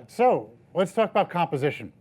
So let's talk about composition.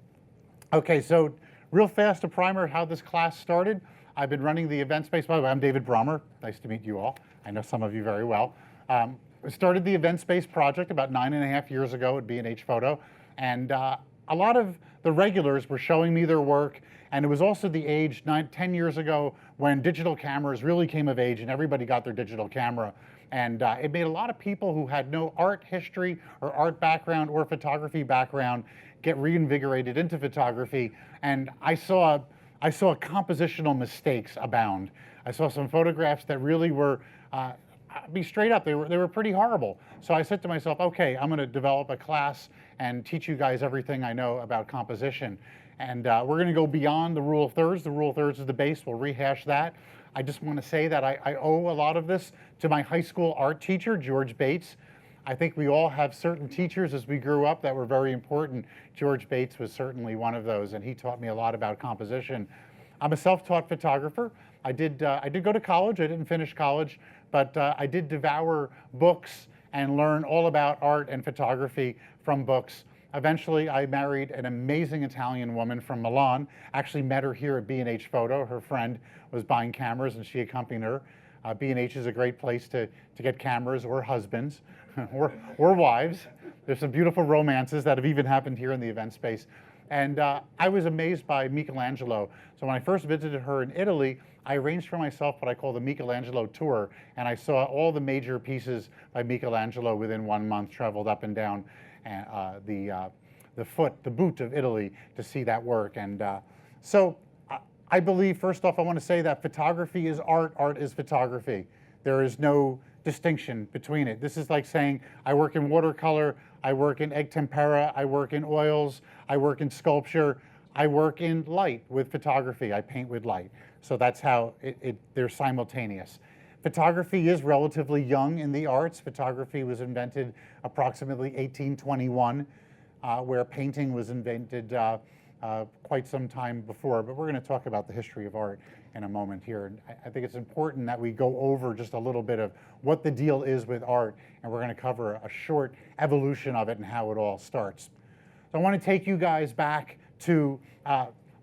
Okay, so real fast, a primer how this class started. I've been running the event space. By the way, I'm David Brommer. Nice to meet you all. I know some of you very well. I started the event space project about 9.5 years ago at B&H Photo, and a lot of the regulars were showing me their work, and it was also the age 10 years ago when digital cameras really came of age and everybody got their digital camera. And it made a lot of people who had no art history or art background or photography background get reinvigorated into photography. And I saw compositional mistakes abound. I saw some photographs that really were, be straight up, they were pretty horrible. So I said to myself, okay, I'm gonna develop a class and teach you guys everything I know about composition. And we're gonna go beyond the rule of thirds. The rule of thirds is the base, we'll rehash that. I just want to say that I owe a lot of this to my high school art teacher, George Bates. I think we all have certain teachers as we grew up that were very important. George Bates was certainly one of those, and he taught me a lot about composition. I'm a self-taught photographer. I did go to college. I didn't finish college, but I did devour books and learn all about art and photography from books. Eventually, I married an amazing Italian woman from Milan. Actually met her here at B&H Photo. Her friend was buying cameras and she accompanied her. B&H is a great place to get cameras or husbands or wives. There's some beautiful romances that have even happened here in the event space. And I was amazed by Michelangelo. So when I first visited her in Italy, I arranged for myself what I call the Michelangelo tour. And I saw all the major pieces by Michelangelo within 1 month, traveled up and down the boot of Italy to see that work. And so I believe, first off, I want to say that photography is art, art is photography. There is no distinction between it. This is like saying I work in watercolor, I work in egg tempera, I work in oils, I work in sculpture, I work in light with photography, I paint with light. So that's how they're simultaneous. Photography is relatively young in the arts. Photography was invented approximately 1821, where painting was invented quite some time before. But we're going to talk about the history of art in a moment here. And I think it's important that we go over just a little bit of what the deal is with art, and we're going to cover a short evolution of it and how it all starts. So I want to take you guys back to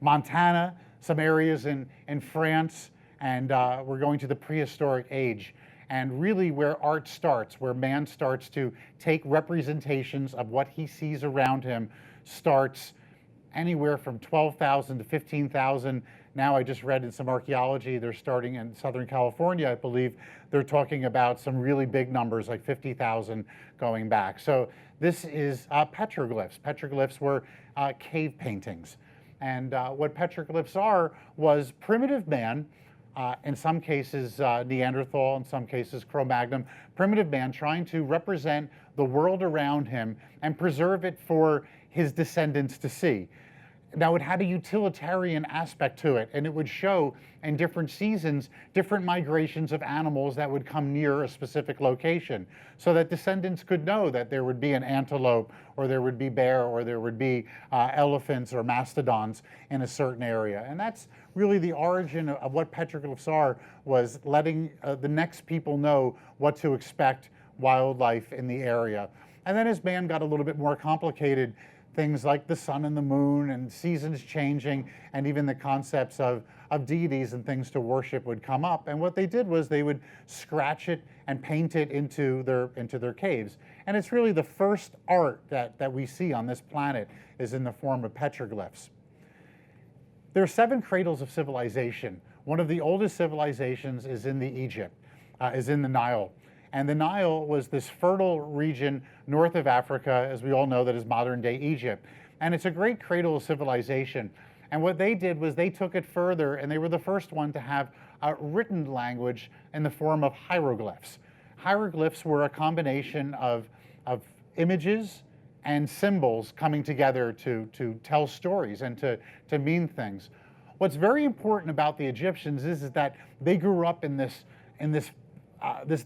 Montana, some areas in France, and we're going to the prehistoric age, and really where art starts, where man starts to take representations of what he sees around him, starts anywhere from 12,000 to 15,000. Now I just read in some archaeology, they're starting in Southern California, I believe, they're talking about some really big numbers like 50,000 going back. So this is petroglyphs. Petroglyphs were cave paintings. And what petroglyphs are was primitive man, in some cases Neanderthal, in some cases Cro-Magnon, primitive man trying to represent the world around him and preserve it for his descendants to see. Now it had a utilitarian aspect to it, and it would show in different seasons different migrations of animals that would come near a specific location, so that descendants could know that there would be an antelope, or there would be bear, or there would be elephants or mastodons in a certain area. And that's really the origin of what petroglyphs are, was letting the next people know what to expect wildlife in the area. And then as man got a little bit more complicated, things like the sun and the moon and seasons changing, and even the concepts of deities and things to worship would come up. And what they did was they would scratch it and paint it into their caves. And it's really the first art that we see on this planet is in the form of petroglyphs. There are 7 cradles of civilization. One of the oldest civilizations is in the Nile. And the Nile was this fertile region north of Africa, as we all know, that is modern-day Egypt. And it's a great cradle of civilization. And what they did was they took it further, and they were the first one to have a written language in the form of hieroglyphs. Hieroglyphs were a combination of images and symbols coming together to tell stories and to mean things. What's very important about the Egyptians is that they grew up in this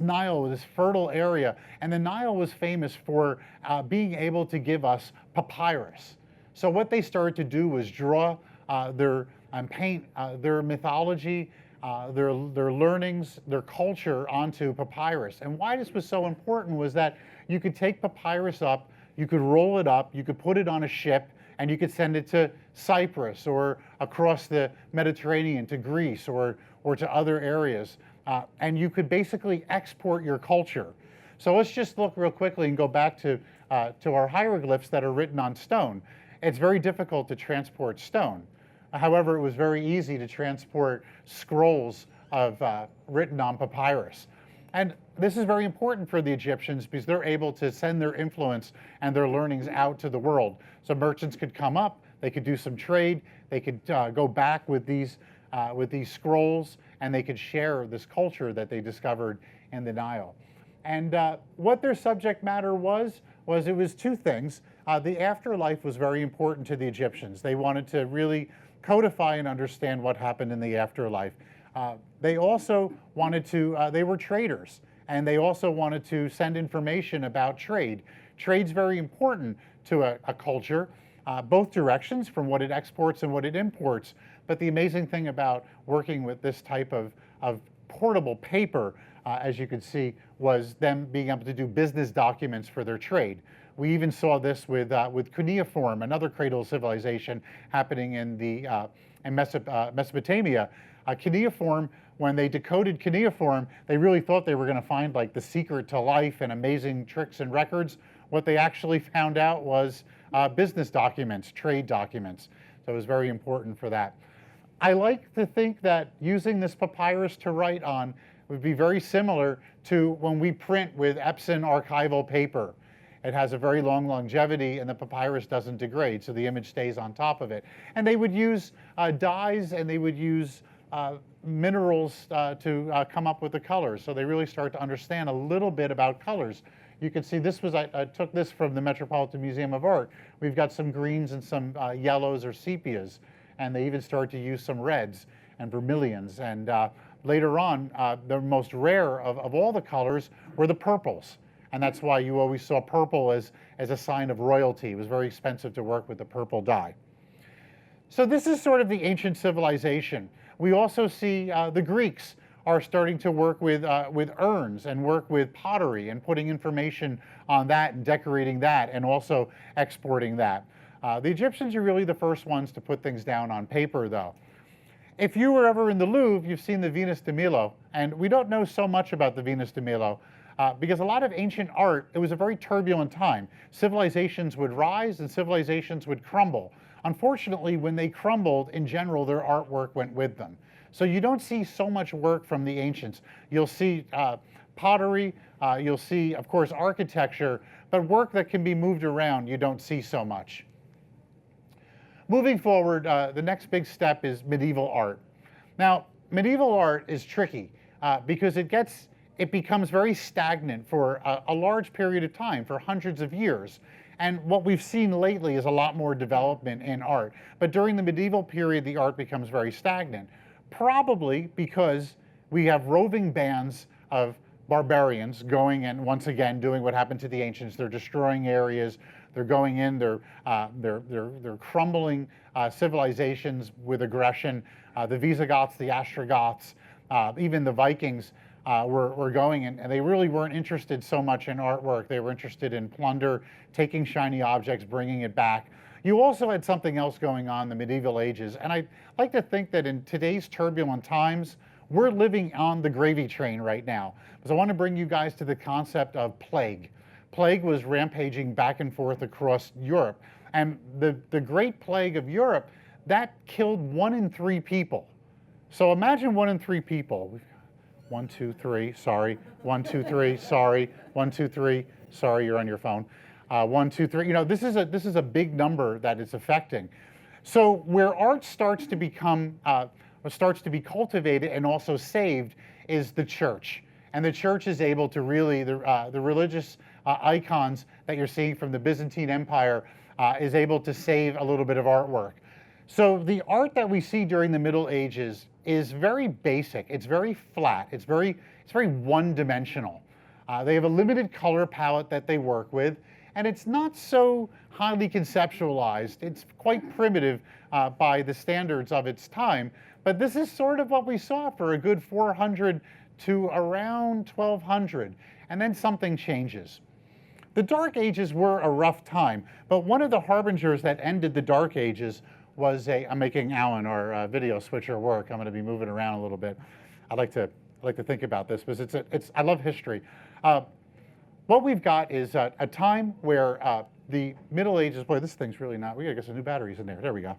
Nile, this fertile area, and the Nile was famous for being able to give us papyrus. So what they started to do was draw paint their mythology, their learnings, their culture onto papyrus. And why this was so important was that you could take papyrus up You could roll it up, you could put it on a ship, and you could send it to Cyprus or across the Mediterranean to Greece or to other areas. And you could basically export your culture. So let's just look real quickly and go back to our hieroglyphs that are written on stone. It's very difficult to transport stone. However, it was very easy to transport scrolls of written on papyrus. And this is very important for the Egyptians because they're able to send their influence and their learnings out to the world. So merchants could come up, they could do some trade, they could go back with these scrolls, and they could share this culture that they discovered in the Nile. And what their subject matter was it was two things. The afterlife was very important to the Egyptians. They wanted to really codify and understand what happened in the afterlife. They also wanted to, they were traders, and they also wanted to send information about trade. Trade's very important to a culture, both directions, from what it exports and what it imports. But the amazing thing about working with this type of portable paper, as you could see, was them being able to do business documents for their trade. We even saw this with cuneiform, another cradle civilization happening in Mesopotamia. Cuneiform, when they decoded cuneiform, they really thought they were going to find like the secret to life and amazing tricks and records. What they actually found out was business documents, trade documents. So it was very important for that. I like to think that using this papyrus to write on would be very similar to when we print with Epson archival paper. It has a very long longevity, and the papyrus doesn't degrade, so the image stays on top of it. And they would use dyes, and they would use minerals to come up with the colors. So they really start to understand a little bit about colors. You can see this was, I took this from the Metropolitan Museum of Art. We've got some greens and some yellows or sepias, and they even start to use some reds and vermilions. And later on, the most rare of all the colors were the purples. And that's why you always saw purple as a sign of royalty. It was very expensive to work with the purple dye. So this is sort of the ancient civilization. We also see the Greeks are starting to work with urns and work with pottery and putting information on that and decorating that and also exporting that. The Egyptians are really the first ones to put things down on paper, though. If you were ever in the Louvre, you've seen the Venus de Milo, and we don't know so much about the Venus de Milo because a lot of ancient art, it was a very turbulent time. Civilizations would rise and civilizations would crumble. Unfortunately, when they crumbled, in general, their artwork went with them. So you don't see so much work from the ancients. You'll see pottery, you'll see, of course, architecture, but work that can be moved around, you don't see so much. Moving forward, the next big step is medieval art. Now, medieval art is tricky because it becomes very stagnant for a large period of time, for hundreds of years. And what we've seen lately is a lot more development in art. But during the medieval period, the art becomes very stagnant, probably because we have roving bands of barbarians going and once again doing what happened to the ancients. They're destroying areas. They're going in. They're crumbling civilizations with aggression. The Visigoths, the Ostrogoths, even the Vikings were going, and they really weren't interested so much in artwork. They were interested in plunder, taking shiny objects, bringing it back. You also had something else going on in the medieval ages, and I like to think that in today's turbulent times, we're living on the gravy train right now. Because I want to bring you guys to the concept of plague. Plague was rampaging back and forth across Europe, and the Great Plague of Europe, that killed 1 in 3 people. So imagine 1 in 3 people. 1, 2, 3, sorry. 1, 2, 3, sorry. 1, 2, 3, sorry, you're on your phone. 1, 2, 3. You know, this is a big number that it's affecting. So where art starts to become, starts to be cultivated and also saved is the church. And the church is able to really, the religious icons that you're seeing from the Byzantine Empire is able to save a little bit of artwork. So the art that we see during the Middle Ages is very basic. It's very flat. It's very one-dimensional. They have a limited color palette that they work with, and it's not so highly conceptualized. It's quite primitive by the standards of its time, but this is sort of what we saw for a good 400 to around 1200, and then something changes. The Dark Ages were a rough time, but one of the harbingers that ended the Dark Ages was I'm making Alan, our video switcher, work. I'm going to be moving around a little bit. I like to think about this because I love history. What we've got is a time where the Middle Ages. Boy, this thing's really not. We gotta get some new batteries in there. There we go.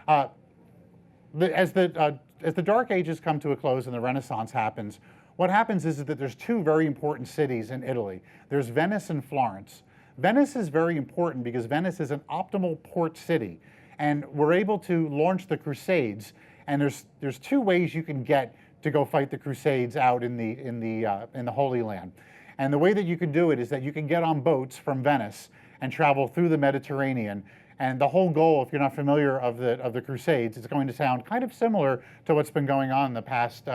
As the Dark Ages come to a close and the Renaissance happens, what happens is that there's two very important cities in Italy. There's Venice and Florence. Venice is very important because Venice is an optimal port city, and we're able to launch the Crusades. And there's two ways you can get to go fight the Crusades out in the Holy Land. And the way that you can do it is that you can get on boats from Venice and travel through the Mediterranean. And the whole goal, if you're not familiar of the Crusades, it's going to sound kind of similar to what's been going on in the past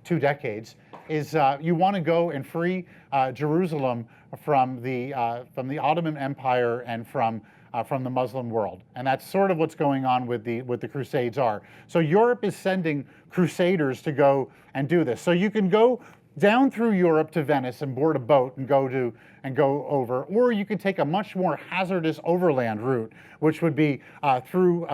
2 decades, is you want to go and free Jerusalem from the Ottoman Empire and from the Muslim world. And that's sort of what's going on with the Crusades are. So Europe is sending crusaders to go and do this. So you can go down through Europe to Venice and board a boat and go over, or you could take a much more hazardous overland route, which would be through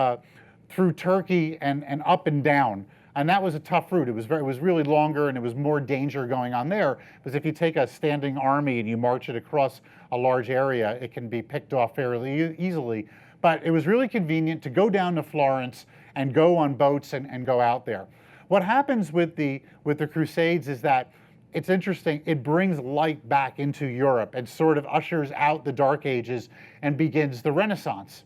Turkey and up and down. And that was a tough route. It was really longer, and it was more danger going on there, because if you take a standing army and you march it across a large area, it can be picked off fairly easily. But it was really convenient to go down to Florence and go on boats and go out there. What happens with the Crusades is that it's interesting, it brings light back into Europe and sort of ushers out the Dark Ages and begins the Renaissance.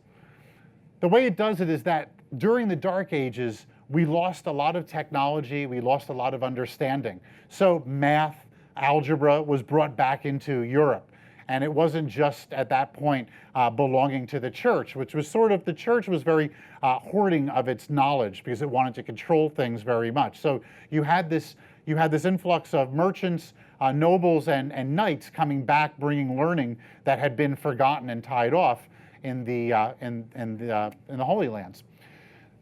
The way it does it is that during the Dark Ages, we lost a lot of technology, we lost a lot of understanding. So math, algebra was brought back into Europe. And it wasn't just at that point belonging to the church, which was sort of, the church was very hoarding of its knowledge because it wanted to control things very much. So you had this influx of merchants, nobles, and knights coming back, bringing learning that had been forgotten and tied off in the Holy Lands.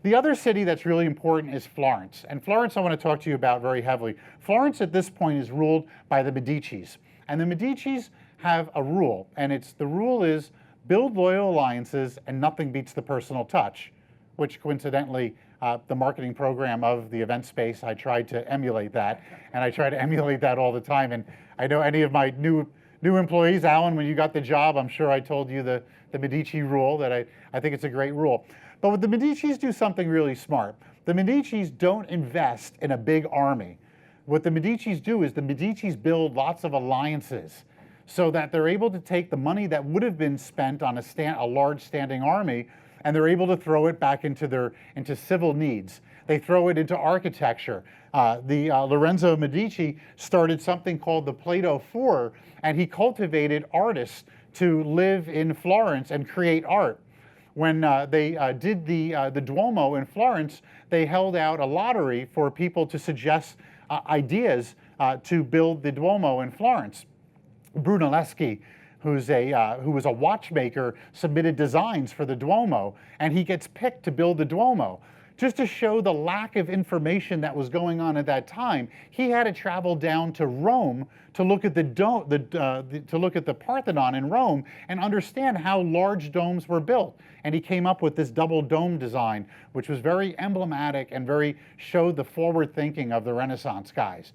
The other city that's really important is Florence. And Florence I want to talk to you about very heavily. Florence at this point is ruled by the Medicis. And the Medicis have a rule, and the rule is build loyal alliances and nothing beats the personal touch, which coincidentally, the marketing program of the event space, I tried to emulate that, and I try to emulate that all the time. And I know any of my new employees, Alan, when you got the job, I'm sure I told you the Medici rule, that I think it's a great rule. But what the Medicis do something really smart. The Medicis don't invest in a big army. What the Medicis do is the Medicis build lots of alliances so that they're able to take the money that would have been spent on a large standing army, and they're able to throw it back into civil needs. They throw it into architecture. Lorenzo Medici started something called the Plato Four, and he cultivated artists to live in Florence and create art. When they did the Duomo in Florence, they held out a lottery for people to suggest ideas to build the Duomo in Florence. Brunelleschi, who was a watchmaker, submitted designs for the Duomo, and he gets picked to build the Duomo. Just to show the lack of information that was going on at that time, he had to travel down to Rome to look at the Parthenon in Rome and understand how large domes were built. And he came up with this double dome design, which was very emblematic and showed the forward thinking of the Renaissance guys.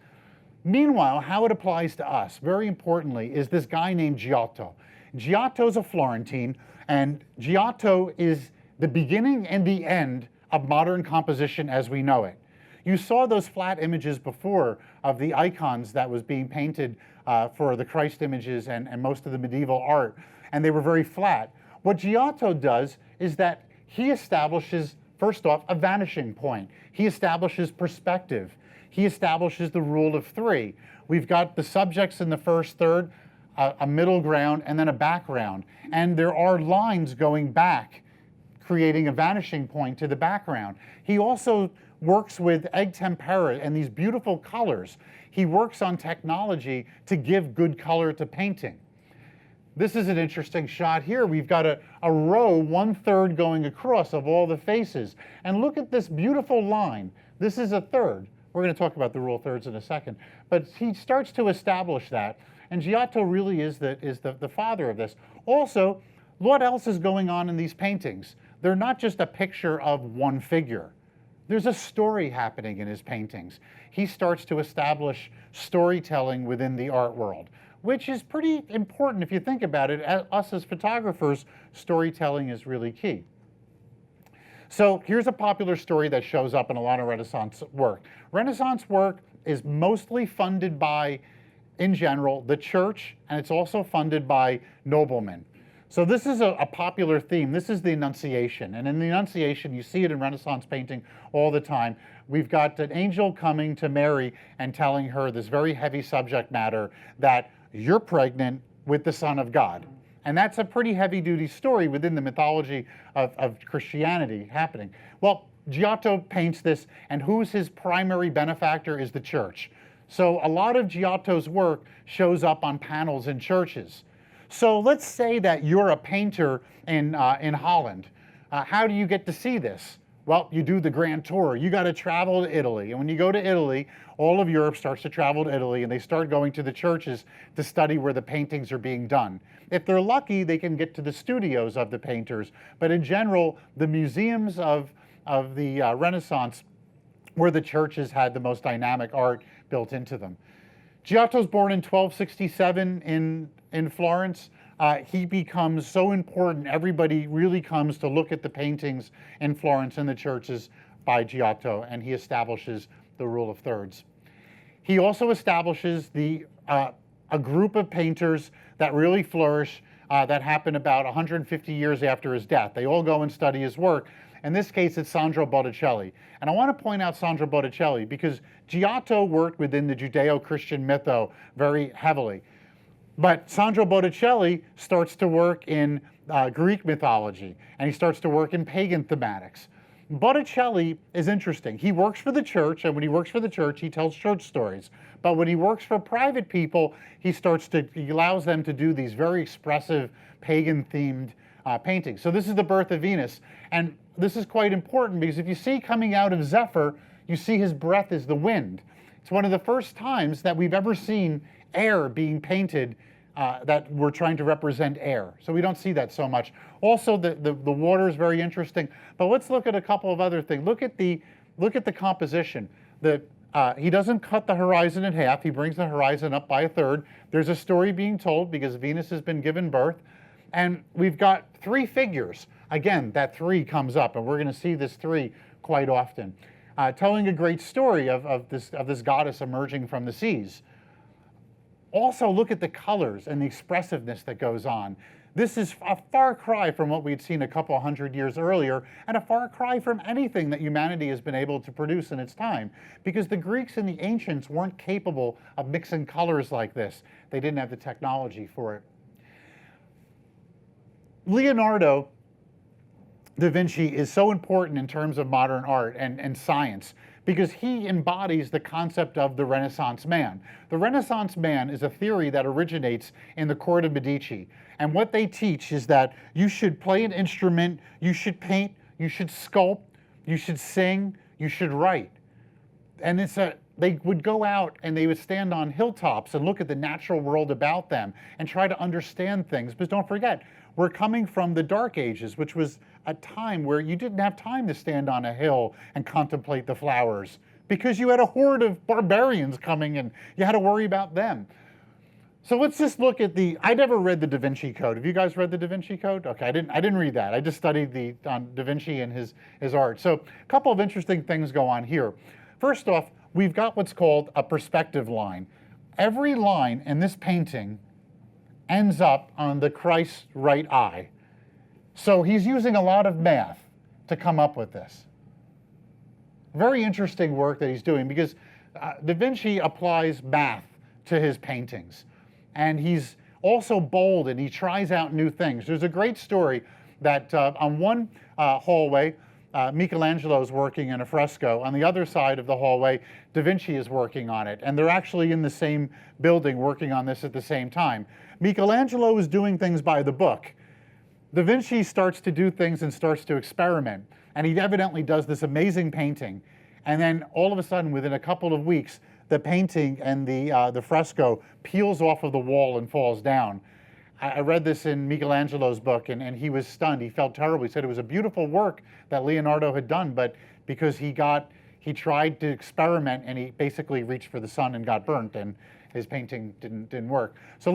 Meanwhile, how it applies to us, very importantly, is this guy named Giotto. Giotto's a Florentine, and Giotto is the beginning and the end of modern composition as we know it. You saw those flat images before of the icons that was being painted for the Christ images and most of the medieval art, and they were very flat. What Giotto does is that he establishes, first off, a vanishing point. He establishes perspective. He establishes the rule of three. We've got the subjects in the first third, a middle ground, and then a background. And there are lines going back, creating a vanishing point to the background. He also works with egg tempera and these beautiful colors. He works on technology to give good color to painting. This is an interesting shot here. We've got a row 1/3 going across of all the faces. And look at this beautiful line. This is a third. We're going to talk about the rule of thirds in a second. But he starts to establish that. And Giotto really is the father of this. Also, what else is going on in these paintings? They're not just a picture of one figure. There's a story happening in his paintings. He starts to establish storytelling within the art world, which is pretty important if you think about it. Us as photographers, storytelling is really key. So here's a popular story that shows up in a lot of Renaissance work. Renaissance work is mostly funded by, in general, the church, and it's also funded by noblemen. So this is a popular theme. This is the Annunciation. And in the Annunciation, you see it in Renaissance painting all the time. We've got an angel coming to Mary and telling her this very heavy subject matter that you're pregnant with the Son of God. And that's a pretty heavy-duty story within the mythology of Christianity happening. Well, Giotto paints this, and who's his primary benefactor is the church. So a lot of Giotto's work shows up on panels in churches. So let's say that you're a painter in Holland. How do you get to see this? Well, you do the grand tour. You got to travel to Italy. And when you go to Italy, all of Europe starts to travel to Italy, and they start going to the churches to study where the paintings are being done. If they're lucky, they can get to the studios of the painters. But in general, the museums of the Renaissance were the churches had the most dynamic art built into them. Giotto's born in 1267 in Florence. He becomes so important. Everybody really comes to look at the paintings in Florence and the churches by Giotto, and he establishes the rule of thirds. He also establishes a group of painters that really flourish that happened about 150 years after his death. They all go and study his work. In this case, it's Sandro Botticelli. And I want to point out Sandro Botticelli because Giotto worked within the Judeo-Christian mytho very heavily. But Sandro Botticelli starts to work in Greek mythology, and he starts to work in pagan thematics. Botticelli is interesting. He works for the church, and when he works for the church, he tells church stories. But when he works for private people, he allows them to do these very expressive pagan-themed paintings. So this is the birth of Venus, and this is quite important because if you see coming out of Zephyr, you see his breath is the wind. It's one of the first times that we've ever seen air being painted that we're trying to represent air. So we don't see that so much. Also, the water is very interesting. But let's look at a couple of other things. Look at the composition. He doesn't cut the horizon in half. He brings the horizon up by a third. There's a story being told because Venus has been given birth. And we've got three figures. Again, that three comes up, and we're going to see this three quite often, telling a great story of this goddess emerging from the seas. Also, look at the colors and the expressiveness that goes on. This is a far cry from what we'd seen a couple hundred years earlier, and a far cry from anything that humanity has been able to produce in its time, because the Greeks and the ancients weren't capable of mixing colors like this. They didn't have the technology for it. Leonardo da Vinci is so important in terms of modern art and science because he embodies the concept of the Renaissance man. The Renaissance man is a theory that originates in the court of Medici. And what they teach is that you should play an instrument, you should paint, you should sculpt, you should sing, you should write. And they would go out and they would stand on hilltops and look at the natural world about them and try to understand things. But don't forget, we're coming from the Dark Ages, which was a time where you didn't have time to stand on a hill and contemplate the flowers because you had a horde of barbarians coming and you had to worry about them. So let's just look at I never read the Da Vinci Code. Have you guys read the Da Vinci Code? Okay, I didn't read that. I just studied on Da Vinci and his art. So a couple of interesting things go on here. First off, we've got what's called a perspective line. Every line in this painting ends up on the Christ's right eye. So he's using a lot of math to come up with this. Very interesting work that he's doing because Da Vinci applies math to his paintings. And he's also bold and he tries out new things. There's a great story that on one hallway, Michelangelo is working in a fresco. On the other side of the hallway, Da Vinci is working on it. And they're actually in the same building working on this at the same time. Michelangelo is doing things by the book. Da Vinci starts to do things and starts to experiment. And he evidently does this amazing painting. And then all of a sudden, within a couple of weeks, the painting and the fresco peels off of the wall and falls down. I read this in Michelangelo's book, and he was stunned. He felt terrible. He said it was a beautiful work that Leonardo had done, but because he tried to experiment, and he basically reached for the sun and got burnt, and his painting didn't work. So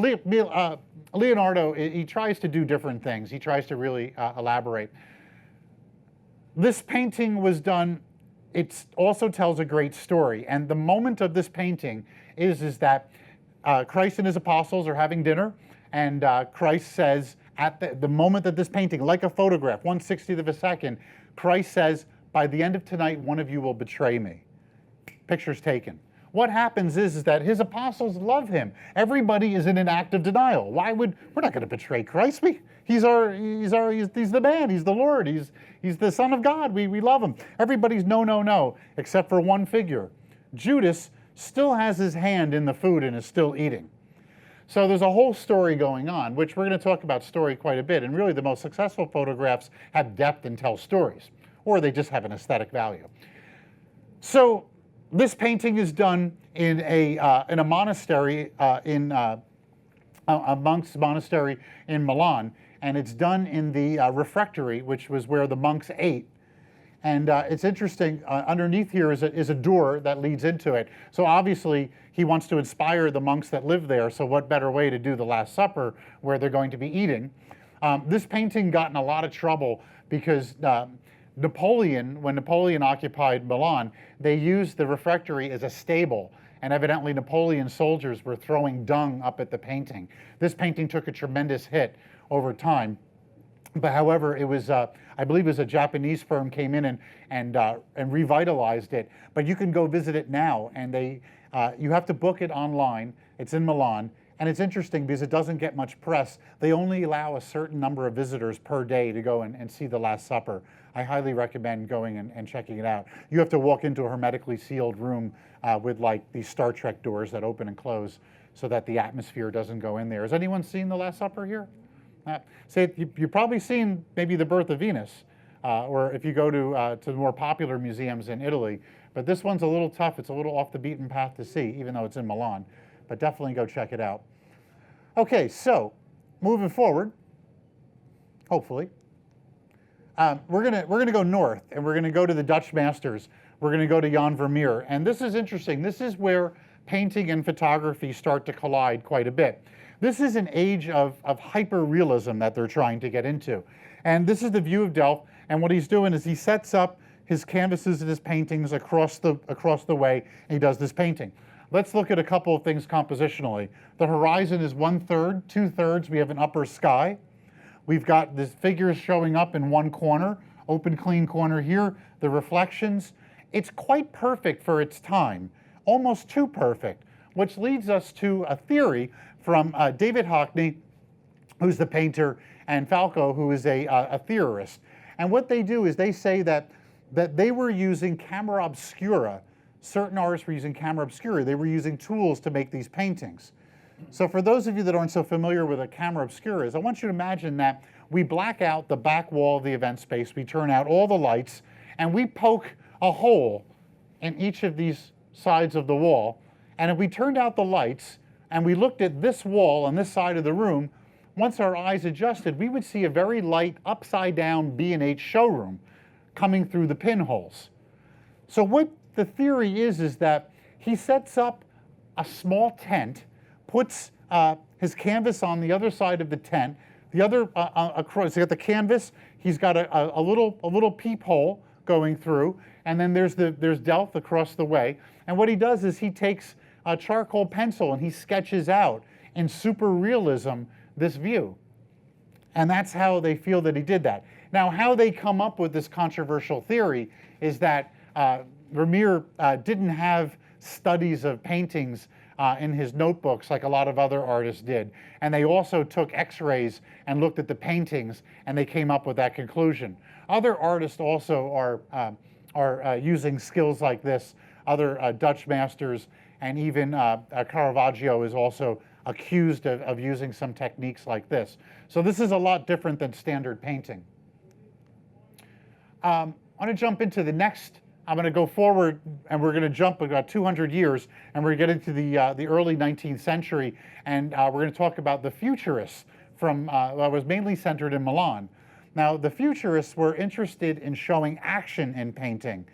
Leonardo, he tries to do different things. He tries to really elaborate. This painting was done, it also tells a great story. And the moment of this painting is that Christ and his apostles are having dinner, and Christ says, at the moment that this painting, like a photograph, 1/60th of a second, Christ says, by the end of tonight, one of you will betray me. Picture's taken. What happens is that his apostles love him. Everybody is in an act of denial. We're not going to betray Christ. He's the man. He's the Lord. He's the Son of God. We love him. Everybody's no, except for one figure. Judas still has his hand in the food and is still eating. So there's a whole story going on, which we're going to talk about story quite a bit. And really the most successful photographs have depth and tell stories, or they just have an aesthetic value. So this painting is done in a monastery, a monk's monastery in Milan, and it's done in the refectory, which was where the monks ate. And it's interesting, underneath here is a door that leads into it. So obviously he wants to inspire the monks that live there, so what better way to do the Last Supper where they're going to be eating. This painting got in a lot of trouble because when Napoleon occupied Milan, they used the refectory as a stable, and evidently Napoleon's soldiers were throwing dung up at the painting. This painting took a tremendous hit over time. But however, it was, I believe it was a Japanese firm came in and revitalized it. But you can go visit it now, and you have to book it online. It's in Milan. And it's interesting because it doesn't get much press. They only allow a certain number of visitors per day to go and see the Last Supper. I highly recommend going and checking it out. You have to walk into a hermetically sealed room with like these Star Trek doors that open and close so that the atmosphere doesn't go in there. Has anyone seen the Last Supper here? You've probably seen maybe the Birth of Venus, or if you go to the more popular museums in Italy. But this one's a little tough. It's a little off the beaten path to see, even though it's in Milan. But definitely go check it out. Okay, so moving forward, hopefully, we're gonna go north, and we're gonna go to the Dutch masters. We're gonna go to Jan Vermeer, and this is interesting. This is where painting and photography start to collide quite a bit. This is an age of hyper-realism that they're trying to get into. And this is the view of Delft, and what he's doing is he sets up his canvases and his paintings across the way, and he does this painting. Let's look at a couple of things compositionally. The horizon is 1/3, 2/3, we have an upper sky. We've got the figures showing up in one corner, open clean corner here, the reflections. It's quite perfect for its time, almost too perfect, which leads us to a theory from David Hockney, who's the painter, and Falco, who is a theorist. And what they do is they say that they were using camera obscura. Certain artists were using camera obscura. They were using tools to make these paintings. So for those of you that aren't so familiar with what a camera obscura is, I want you to imagine that we black out the back wall of the event space, we turn out all the lights, and we poke a hole in each of these sides of the wall. And if we turned out the lights, and we looked at this wall on this side of the room, once our eyes adjusted, we would see a very light upside-down B&H showroom coming through the pinholes. So what the theory is that he sets up a small tent, puts his canvas on the other side of the tent, the other across. He's got the canvas. He's got a little peephole going through, and then there's Delft across the way. And what he does is he takes a charcoal pencil and he sketches out in super realism this view. And that's how they feel that he did that. Now, how they come up with this controversial theory is that Vermeer didn't have studies of paintings in his notebooks like a lot of other artists did. And they also took x-rays and looked at the paintings, and they came up with that conclusion. Other artists also are using skills like this. Other Dutch masters, and even Caravaggio is also accused of using some techniques like this. So this is a lot different than standard painting. I want to jump into the next I'm going to go forward, and we're going to jump about 200 years, and we're going to get into the early 19th century, and we're going to talk about the Futurists from that was mainly centered in Milan. Now, the Futurists were interested in showing action in painting.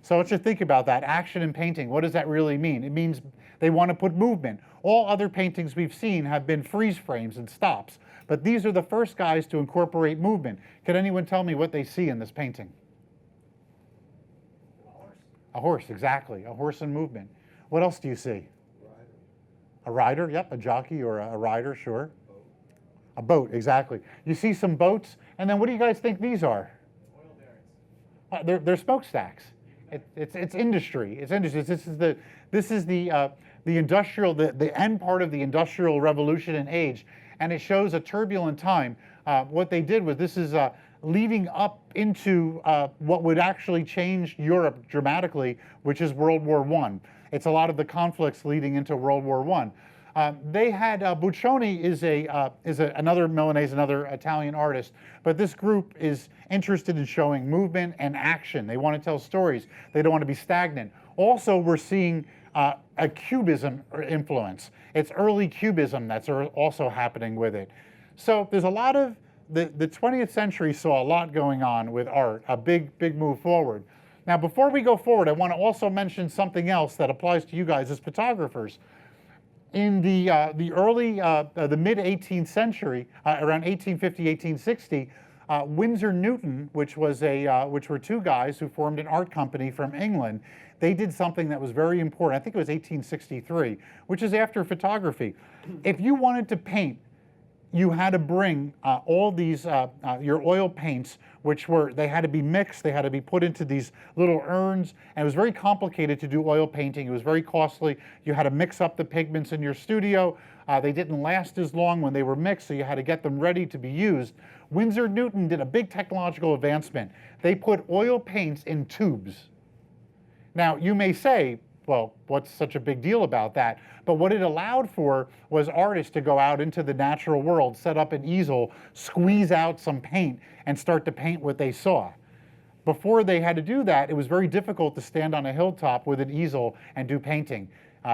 So let's just think about that, action in painting. What does that really mean? It means they want to put movement. All other paintings we've seen have been freeze frames and stops, but these are the first guys to incorporate movement. Can anyone tell me what they see in this painting? A horse, exactly. A horse in movement. What else do you see? A rider, yep, a jockey or a rider, sure. A boat, exactly. You see some boats, and then what do you guys think these are? Oil bearings. They're smokestacks. It's industry. It's industry. This is the industrial, the end part of the Industrial Revolution and age, and it shows a turbulent time. What they did was this is leading up into what would actually change Europe dramatically, which is World War I. It's a lot of the conflicts leading into World War I. They had Buccioni is another Milanese, another Italian artist, but this group is interested in showing movement and action. They want to tell stories. They don't want to be stagnant. Also, we're seeing a Cubism influence. It's early Cubism that's also happening with it. So there's a lot of the 20th century saw a lot going on with art, a big move forward. Now, before we go forward, I want to also mention something else that applies to you guys as photographers. In the mid 18th century, around 1850, 1860, Winsor Newton, which were two guys who formed an art company from England, they did something that was very important. I think it was 1863, which is after photography. If you wanted to paint, you had to bring all these, your oil paints, they had to be mixed, they had to be put into these little urns, and it was very complicated to do oil painting. It was very costly. You had to mix up the pigments in your studio. They didn't last as long when they were mixed, so you had to get them ready to be used. Winsor Newton did a big technological advancement. They put oil paints in tubes. Now, you may say, well, what's such a big deal about that? But what it allowed for was artists to go out into the natural world, set up an easel, squeeze out some paint, and start to paint what they saw. Before they had to do that, it was very difficult to stand on a hilltop with an easel and do painting.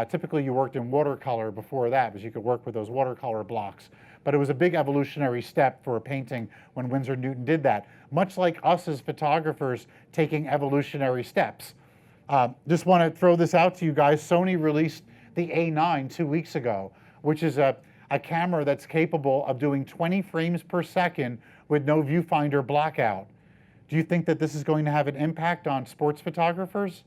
Typically, you worked in watercolor before that, because you could work with those watercolor blocks. But it was a big evolutionary step for a painting when Winsor Newton did that, much like us as photographers taking evolutionary steps. Just want to throw this out to you guys. Sony released the A9 2 weeks ago, which is a camera that's capable of doing 20 frames per second with no viewfinder blackout. Do you think that this is going to have an impact on sports photographers?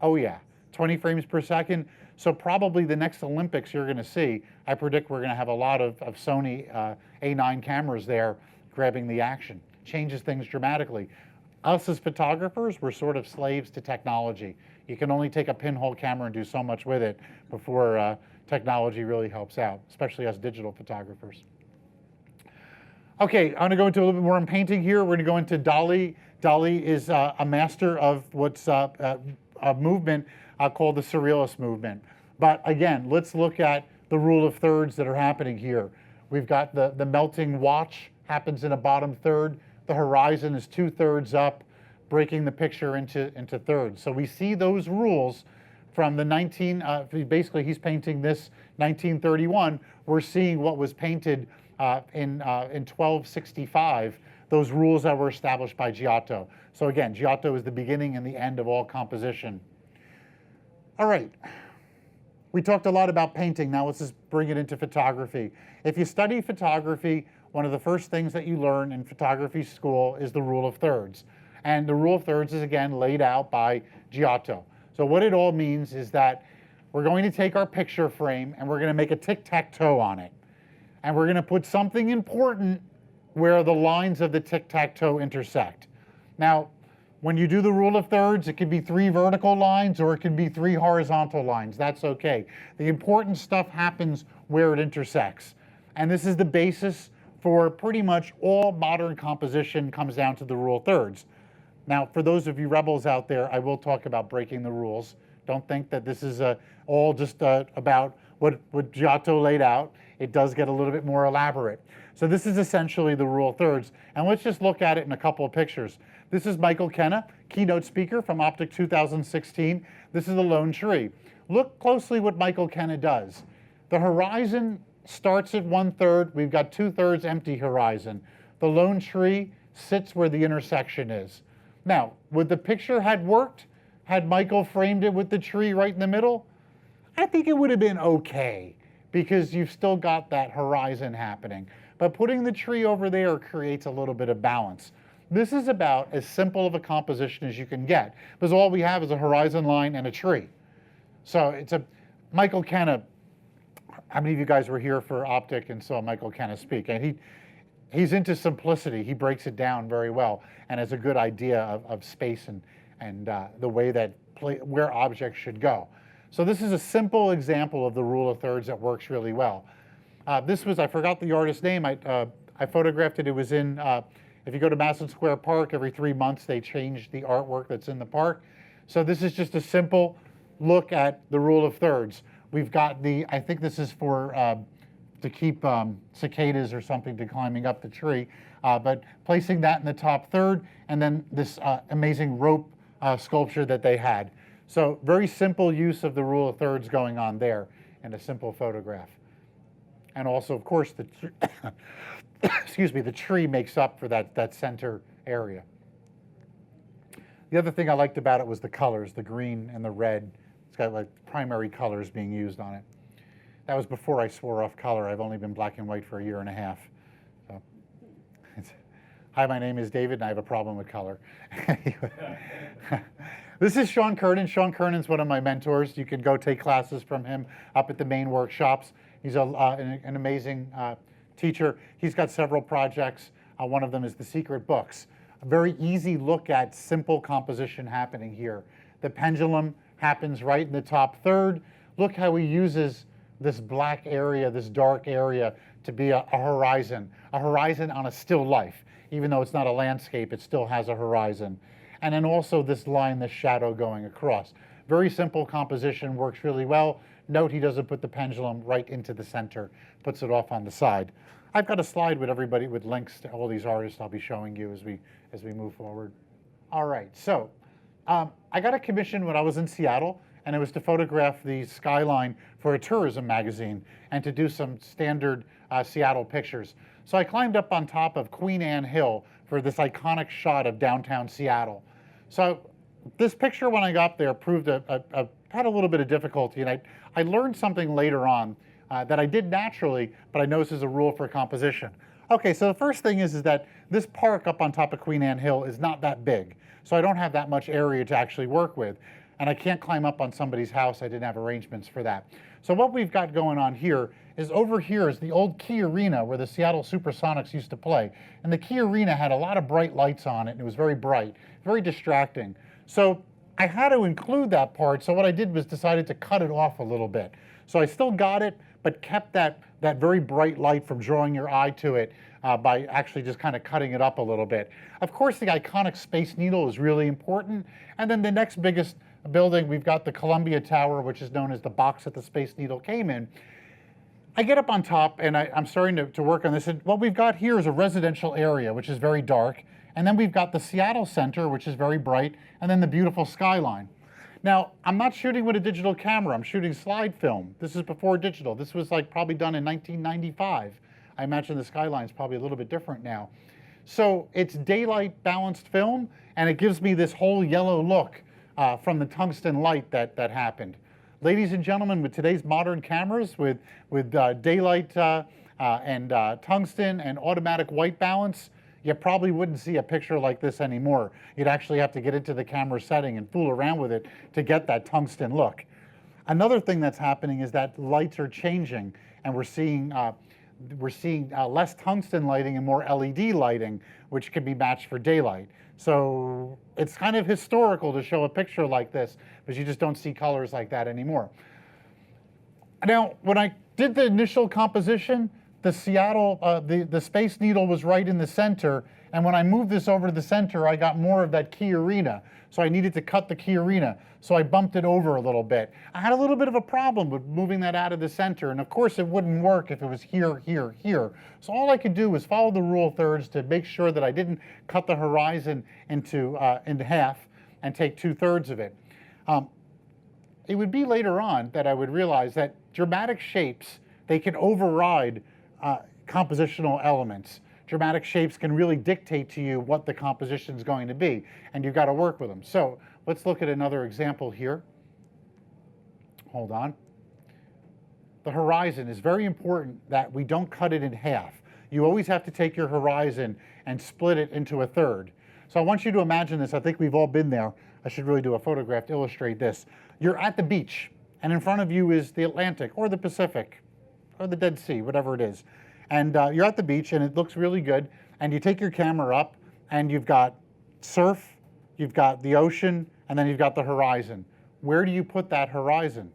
Oh yeah, 20 frames per second. So probably the next Olympics you're going to see, I predict we're going to have a lot of Sony A9 cameras there grabbing the action. Changes things dramatically. Us as photographers, we're sort of slaves to technology. You can only take a pinhole camera and do so much with it before technology really helps out, especially us digital photographers. Okay, I'm going to go into a little bit more on painting here. We're going to go into Dali. Dali is a master of what's a movement called the Surrealist movement. But again, let's look at the rule of thirds that are happening here. We've got the melting watch happens in a bottom third. The horizon is 2/3 up, breaking the picture into thirds. So we see those rules from the basically he's painting this 1931. We're seeing what was painted in 1265, those rules that were established by Giotto. So again, Giotto is the beginning and the end of all composition. All right, we talked a lot about painting. Now let's just bring it into photography. If you study photography, one of the first things that you learn in photography school is the rule of thirds. And the rule of thirds is again laid out by Giotto. So what it all means is that we're going to take our picture frame and we're going to make a tic-tac-toe on it. And we're going to put something important where the lines of the tic-tac-toe intersect. Now, when you do the rule of thirds, it could be 3 vertical lines or it can be 3 horizontal lines. That's okay. The important stuff happens where it intersects. And this is the basis for pretty much all modern composition comes down to the rule of thirds. Now, for those of you rebels out there, I will talk about breaking the rules. Don't think that this is all just about what Giotto laid out. It does get a little bit more elaborate. So this is essentially the rule of thirds. And let's just look at it in a couple of pictures. This is Michael Kenneth, keynote speaker from Optic 2016. This is the lone tree. Look closely what Michael Kenneth does. The horizon starts at 1/3. We've got 2/3 empty horizon. The lone tree sits where the intersection is. Now, would the picture had worked had Michael framed it with the tree right in the middle? I think it would have been okay, because you've still got that horizon happening. But putting the tree over there creates a little bit of balance. This is about as simple of a composition as you can get, because all we have is a horizon line and a tree. So it's a Michael Kenneth. How many of you guys were here for Optic and saw Michael Kenneth speak? And he's into simplicity. He breaks it down very well and has a good idea of space and the way that where objects should go. So this is a simple example of the rule of thirds that works really well. This was, I forgot the artist's name. I photographed it. It was in, if you go to Madison Square Park, every 3 months they change the artwork that's in the park. So this is just a simple look at the rule of thirds. We've got I think this is for, to keep cicadas or something to climbing up the tree, but placing that in the top third, and then this amazing rope sculpture that they had. So very simple use of the rule of thirds going on there in a simple photograph. And also, of course, excuse me, the tree makes up for that center area. The other thing I liked about it was the colors, the green and the red. It's got like primary colors being used on it. That was before I swore off color. I've only been black and white for 1.5 years. So, hi, my name is David, and I have a problem with color. This is Sean Curtin. Sean Curtin's one of my mentors. You can go take classes from him up at the main workshops. He's an amazing teacher. He's got several projects. One of them is The Secret Books. A very easy look at simple composition happening here. The pendulum happens right in the top third. Look how he uses this black area, this dark area, to be a horizon on a still life. Even though it's not a landscape, it still has a horizon. And then also this line, this shadow going across. Very simple composition, works really well. Note he doesn't put the pendulum right into the center, puts it off on the side. I've got a slide with everybody with links to all these artists I'll be showing you as we move forward. All right, so I got a commission when I was in Seattle, and it was to photograph the skyline for a tourism magazine and to do some standard Seattle pictures. So I climbed up on top of Queen Anne Hill for this iconic shot of downtown Seattle. So this picture, when I got there, proved had a little bit of difficulty, and I learned something later on that I did naturally, but I noticed as a rule for composition. Okay, so the first thing is that this park up on top of Queen Anne Hill is not that big, so I don't have that much area to actually work with, and I can't climb up on somebody's house. I didn't have arrangements for that. So what we've got going on here is over here is the old Key Arena where the Seattle Supersonics used to play, and the Key Arena had a lot of bright lights on it, and it was very bright, very distracting. So I had to include that part, so what I did was decided to cut it off a little bit. So I still got it, but kept that very bright light from drawing your eye to it by actually just kind of cutting it up a little bit. Of course, the iconic Space Needle is really important. And then the next biggest building, we've got the Columbia Tower, which is known as the box that the Space Needle came in. I get up on top, and I'm starting to work on this. And what we've got here is a residential area, which is very dark. And then we've got the Seattle Center, which is very bright, and then the beautiful skyline. Now, I'm not shooting with a digital camera. I'm shooting slide film. This is before digital. This was like probably done in 1995. I imagine the skyline's probably a little bit different now. So it's daylight balanced film, and it gives me this whole yellow look from the tungsten light that happened. Ladies and gentlemen, with today's modern cameras, with daylight and tungsten and automatic white balance, you probably wouldn't see a picture like this anymore. You'd actually have to get into the camera setting and fool around with it to get that tungsten look. Another thing that's happening is that lights are changing, and we're seeing less tungsten lighting and more LED lighting, which can be matched for daylight. So it's kind of historical to show a picture like this, because you just don't see colors like that anymore. Now, when I did the initial composition, the Seattle, the Space Needle was right in the center, and when I moved this over to the center, I got more of that key arena. So I needed to cut the key arena. So I bumped it over a little bit. I had a little bit of a problem with moving that out of the center, and of course it wouldn't work if it was here, here, here. So all I could do was follow the rule of thirds to make sure that I didn't cut the horizon into half and take 2/3 of it. It would be later on that I would realize that dramatic shapes, they can override compositional elements. Dramatic shapes can really dictate to you what the composition is going to be, and you've got to work with them. So let's look at another example here. Hold on. The horizon is very important that we don't cut it in half. You always have to take your horizon and split it into a third. So I want you to imagine this. I think we've all been there. I should really do a photograph to illustrate this. You're at the beach, and in front of you is the Atlantic or the Pacific or the Dead Sea, whatever it is. And you're at the beach, and it looks really good. And you take your camera up, and you've got surf, you've got the ocean, and then you've got the horizon. Where do you put that horizon?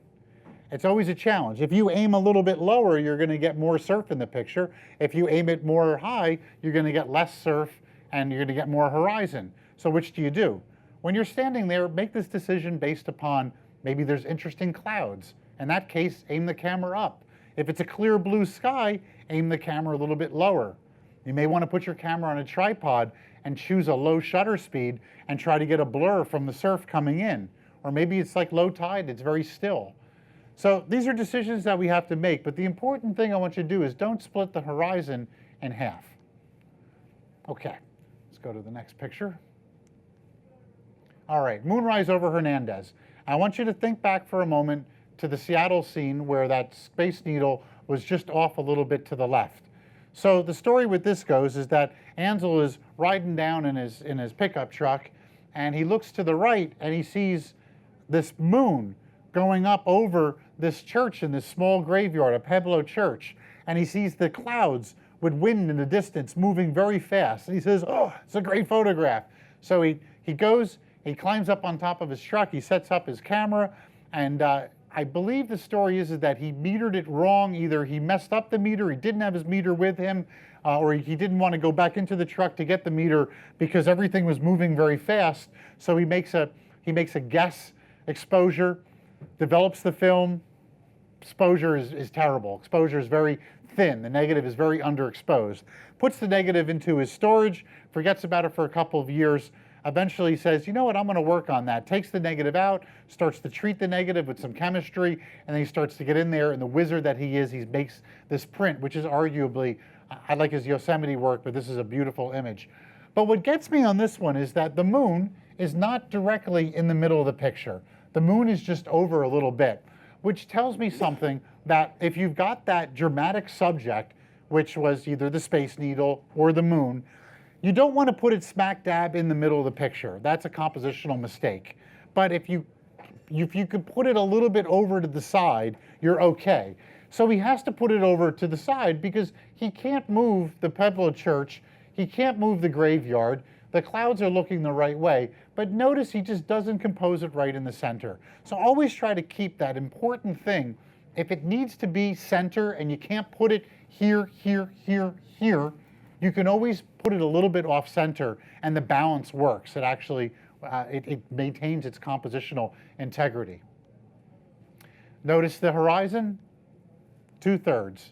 It's always a challenge. If you aim a little bit lower, you're going to get more surf in the picture. If you aim it more high, you're going to get less surf, and you're going to get more horizon. So which do you do? When you're standing there, make this decision based upon maybe there's interesting clouds. In that case, aim the camera up. If it's a clear blue sky, aim the camera a little bit lower. You may want to put your camera on a tripod and choose a low shutter speed and try to get a blur from the surf coming in. Or maybe it's like low tide, it's very still. So these are decisions that we have to make, but the important thing I want you to do is don't split the horizon in half. Okay, let's go to the next picture. All right, Moonrise over Hernandez. I want you to think back for a moment to the Seattle scene where that Space Needle was just off a little bit to the left. So the story with this goes is that Ansel is riding down in his pickup truck, and he looks to the right and he sees this moon going up over this church in this small graveyard, a Pueblo church, and he sees the clouds with wind in the distance moving very fast. And he says, "Oh, it's a great photograph." So he goes, he climbs up on top of his truck, he sets up his camera, and I believe the story is that he metered it wrong. Either he messed up the meter, he didn't have his meter with him, or he didn't want to go back into the truck to get the meter because everything was moving very fast. So he makes a guess exposure, develops the film. Exposure is terrible. Exposure is very thin. The negative is very underexposed. Puts the negative into his storage, forgets about it for a couple of years, eventually says, you know what, I'm going to work on that. Takes the negative out, starts to treat the negative with some chemistry, and then he starts to get in there, and the wizard that he is, he makes this print, which is arguably, I like his Yosemite work, but this is a beautiful image. But what gets me on this one is that the moon is not directly in the middle of the picture. The moon is just over a little bit, which tells me something that if you've got that dramatic subject, which was either the Space Needle or the moon, you don't want to put it smack dab in the middle of the picture. That's a compositional mistake. But if you could put it a little bit over to the side, you're okay. So he has to put it over to the side because he can't move the Pueblo church, he can't move the graveyard, the clouds are looking the right way, but notice he just doesn't compose it right in the center. So always try to keep that important thing. If it needs to be center and you can't put it here, here, here, here, you can always put it a little bit off center and the balance works. It actually, it maintains its compositional integrity. Notice the horizon, 2/3.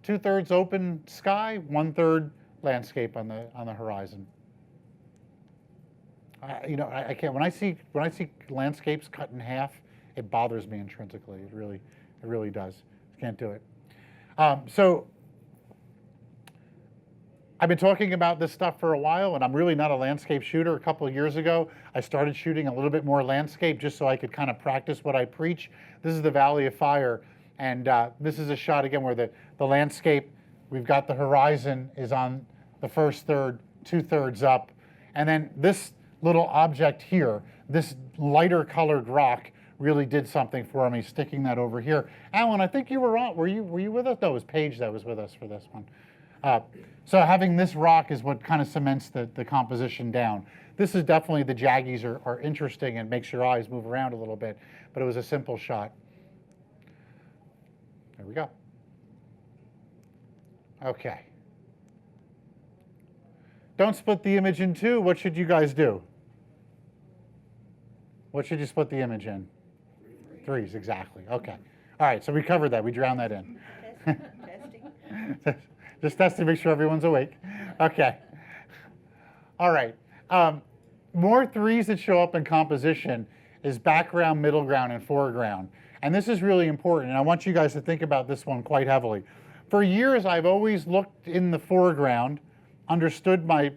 2/3 open sky, 1/3 landscape on the horizon. I can't. When I see landscapes cut in half, it bothers me intrinsically. It really does. Can't do it. So I've been talking about this stuff for a while, and I'm really not a landscape shooter. A couple of years ago, I started shooting a little bit more landscape just so I could kind of practice what I preach. This is the Valley of Fire, and this is a shot again where the landscape, we've got the horizon is on the first third, 2/3 up, and then this little object here, this lighter colored rock, really did something for me, sticking that over here. Alan, I think you were on. Were you with us? No, it was Paige that was with us for this one. So having this rock is what kind of cements the composition down. This is definitely, the jaggies are interesting and makes your eyes move around a little bit, but it was a simple shot. There we go. Okay. Don't split the image in two. What should you guys do? What should you split the image in? Threes, exactly. Okay. All right, so we covered that. We drowned that in. Testing. Just testing to make sure everyone's awake. Okay. All right. More threes that show up in composition is background, middle ground, and foreground. And this is really important, and I want you guys to think about this one quite heavily. For years, I've always looked in the foreground, understood my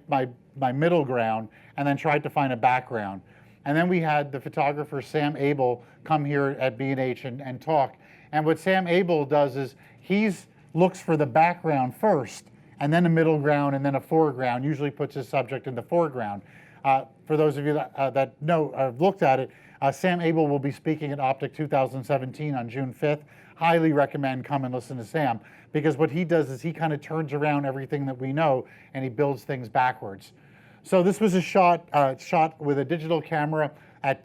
middle ground, and then tried to find a background. And then we had the photographer Sam Abel come here at B&H and talk. And what Sam Abel does is he looks for the background first, and then a middle ground, and then a foreground, usually puts his subject in the foreground. For those of you that know, have looked at it, Sam Abel will be speaking at Optic 2017 on June 5th. Highly recommend come and listen to Sam, because what he does is he kind of turns around everything that we know and he builds things backwards. So this was a shot with a digital camera at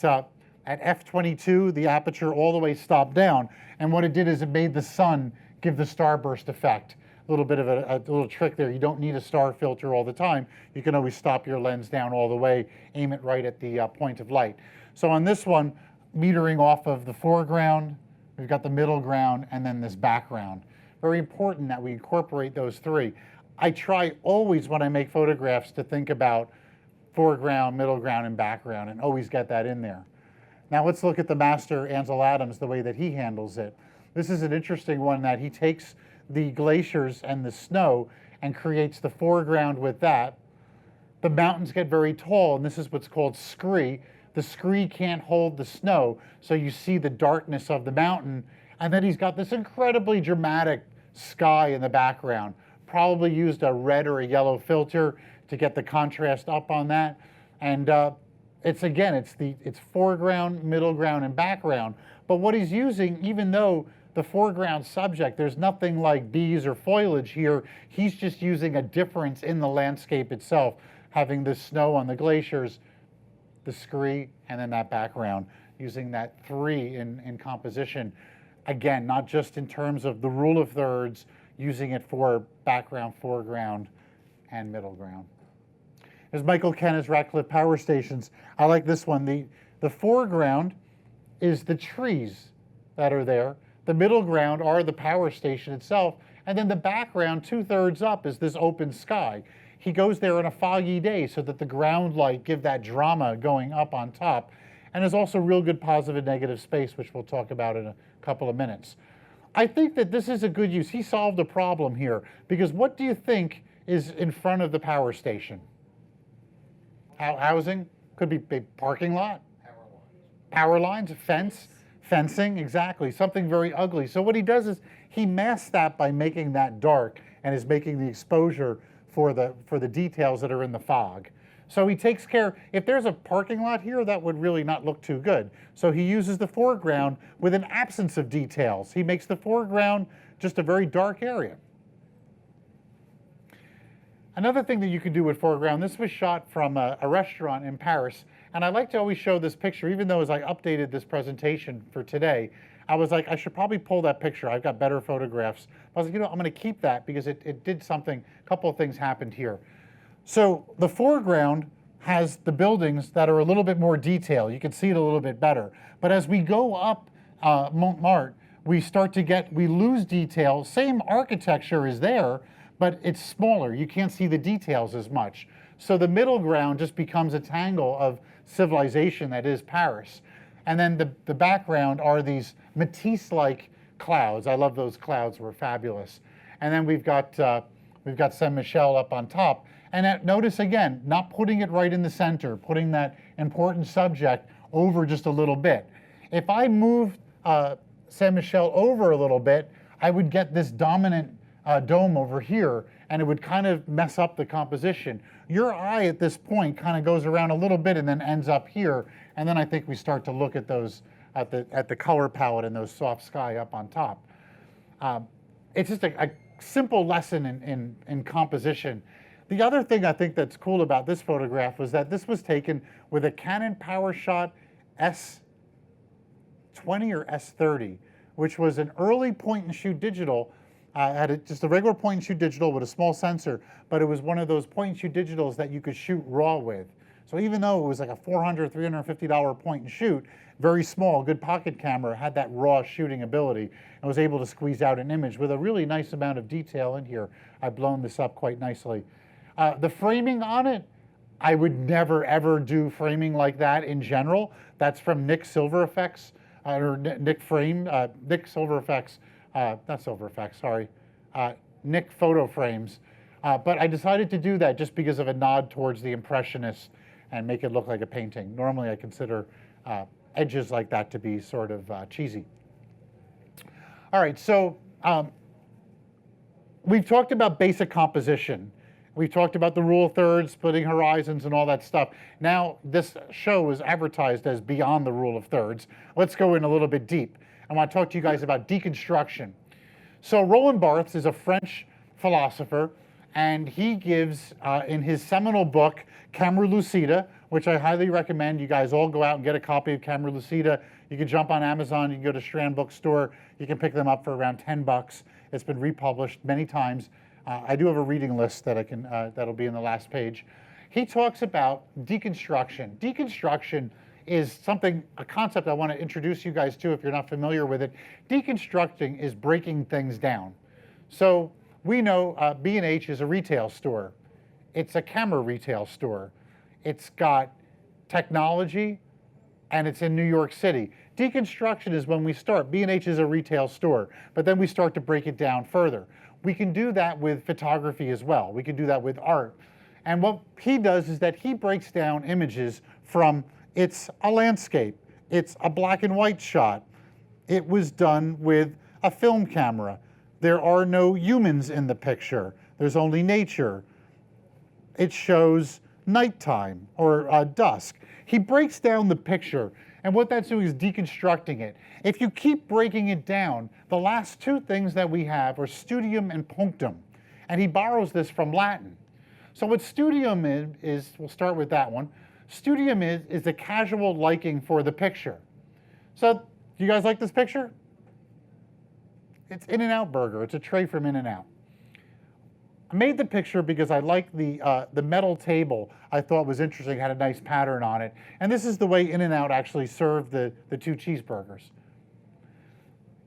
f22, the aperture all the way stopped down. And what it did is it made the sun give the starburst effect. A little bit of a little trick there. You don't need a star filter all the time. You can always stop your lens down all the way, aim it right at the point of light. So on this one, metering off of the foreground, we've got the middle ground, and then this background. Very important that we incorporate those three. I try always when I make photographs to think about foreground, middle ground, and background, and always get that in there. Now let's look at the master Ansel Adams, the way that he handles it. This is an interesting one that he takes the glaciers and the snow and creates the foreground with that. The mountains get very tall, and this is what's called scree. The scree can't hold the snow, so you see the darkness of the mountain, and then he's got this incredibly dramatic sky in the background. Probably used a red or a yellow filter to get the contrast up on that. And it's foreground, middle ground, and background. But what he's using, even though the foreground subject, there's nothing like bees or foliage here, he's just using a difference in the landscape itself, having the snow on the glaciers, the scree, and then that background, using that three in composition. Again, not just in terms of the rule of thirds, using it for background, foreground, and middle ground. There's Michael Kenneth's Ratcliffe power stations. I like this one. The foreground is the trees that are there. The middle ground are the power station itself. And then the background, 2/3 up, is this open sky. He goes there on a foggy day so that the ground light give that drama going up on top. And there's also real good positive and negative space, which we'll talk about in a couple of minutes. I think that this is a good use. He solved a problem here, because what do you think is in front of the power station? Housing? Could be a parking lot? Power lines, a fence, fencing, exactly, something very ugly. So what he does is he masks that by making that dark and is making the exposure for the details that are in the fog. So he takes care, if there's a parking lot here, that would really not look too good. So he uses the foreground with an absence of details. He makes the foreground just a very dark area. Another thing that you can do with foreground, this was shot from a restaurant in Paris, and I like to always show this picture, even though as I updated this presentation for today, I was like, I should probably pull that picture. I've got better photographs. I was like, I'm going to keep that because it did something, a couple of things happened here. So the foreground has the buildings that are a little bit more detailed. You can see it a little bit better. But as we go up Montmartre, we lose detail. Same architecture is there, but it's smaller. You can't see the details as much. So the middle ground just becomes a tangle of civilization that is Paris. And then the background are these Matisse-like clouds. I love those clouds, were fabulous. And then we've got Saint-Michel up on top. And notice again, not putting it right in the center, putting that important subject over just a little bit. If I moved Saint-Michel over a little bit, I would get this dominant dome over here, and it would kind of mess up the composition. Your eye at this point kind of goes around a little bit and then ends up here, and then I think we start to look at those, at the color palette and those soft sky up on top. It's just a simple lesson in composition. The other thing I think that's cool about this photograph was that this was taken with a Canon PowerShot S20 or S30, which was an early point-and-shoot digital Had just a regular point and shoot digital with a small sensor, but it was one of those point and shoot digitals that you could shoot RAW with. So even though it was like a $400, $350 point and shoot, very small, good pocket camera, had that RAW shooting ability and was able to squeeze out an image with a really nice amount of detail in here. I've blown this up quite nicely. The framing on it, I would never ever do framing like that in general. That's from Nick Silver Effects, or Nick Silver Effects, not Silver Effects, sorry, Nick Photo Frames. But I decided to do that just because of a nod towards the Impressionists and make it look like a painting. Normally I consider edges like that to be sort of cheesy. All right, so we've talked about basic composition. We've talked about the rule of thirds, splitting horizons, and all that stuff. Now, this show is advertised as beyond the rule of thirds. Let's go in a little bit deep. I want to talk to you guys about deconstruction. So Roland Barthes is a French philosopher, and he gives, in his seminal book, Camera Lucida, which I highly recommend you guys all go out and get a copy of Camera Lucida. You can jump on Amazon, you can go to Strand Bookstore, you can pick them up for around 10 bucks. It's been republished many times. I do have a reading list that I can, that'll be in the last page. He talks about deconstruction. Deconstruction is something, a concept I want to introduce you guys to if you're not familiar with it. Deconstructing is breaking things down. So we know B&H is a retail store. It's a camera retail store. It's got technology, and it's in New York City. Deconstruction is when we start. B&H is a retail store, but then we start to break it down further. We can do that with photography as well. We can do that with art. And what he does is that he breaks down images from it's a landscape, it's a black and white shot, it was done with a film camera, there are no humans in the picture, there's only nature, it shows nighttime or dusk. He breaks down the picture, and what that's doing is deconstructing it. If you keep breaking it down, the last two things that we have are studium and punctum, and he borrows this from Latin. So what studium is we'll start with that one. Studium is a casual liking for the picture. So do you guys like this picture? It's In-N-Out Burger. It's a tray from In-N-Out. I made the picture because I liked the metal table. I thought was interesting, had a nice pattern on it. And this is the way In-N-Out actually served the two cheeseburgers.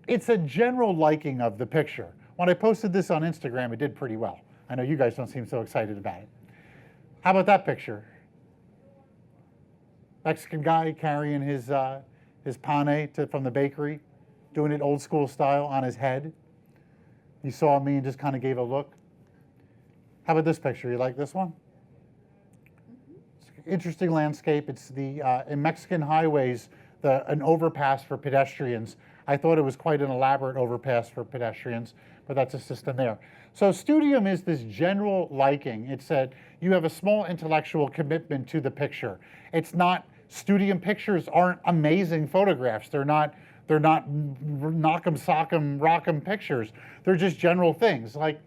It's a general liking of the picture. When I posted this on Instagram, it did pretty well. I know you guys don't seem so excited about it. How about that picture? Mexican guy carrying his pane from the bakery, doing it old school style on his head. He saw me and just kind of gave a look. How about this picture? You like this one? It's an interesting landscape. It's in Mexican highways, an overpass for pedestrians. I thought it was quite an elaborate overpass for pedestrians, but that's a system there. So studium is this general liking. It's that you have a small intellectual commitment to the picture. It's not, studium pictures aren't amazing photographs. They're not knock'em, sock'em, rock'em pictures. They're just general things. Like,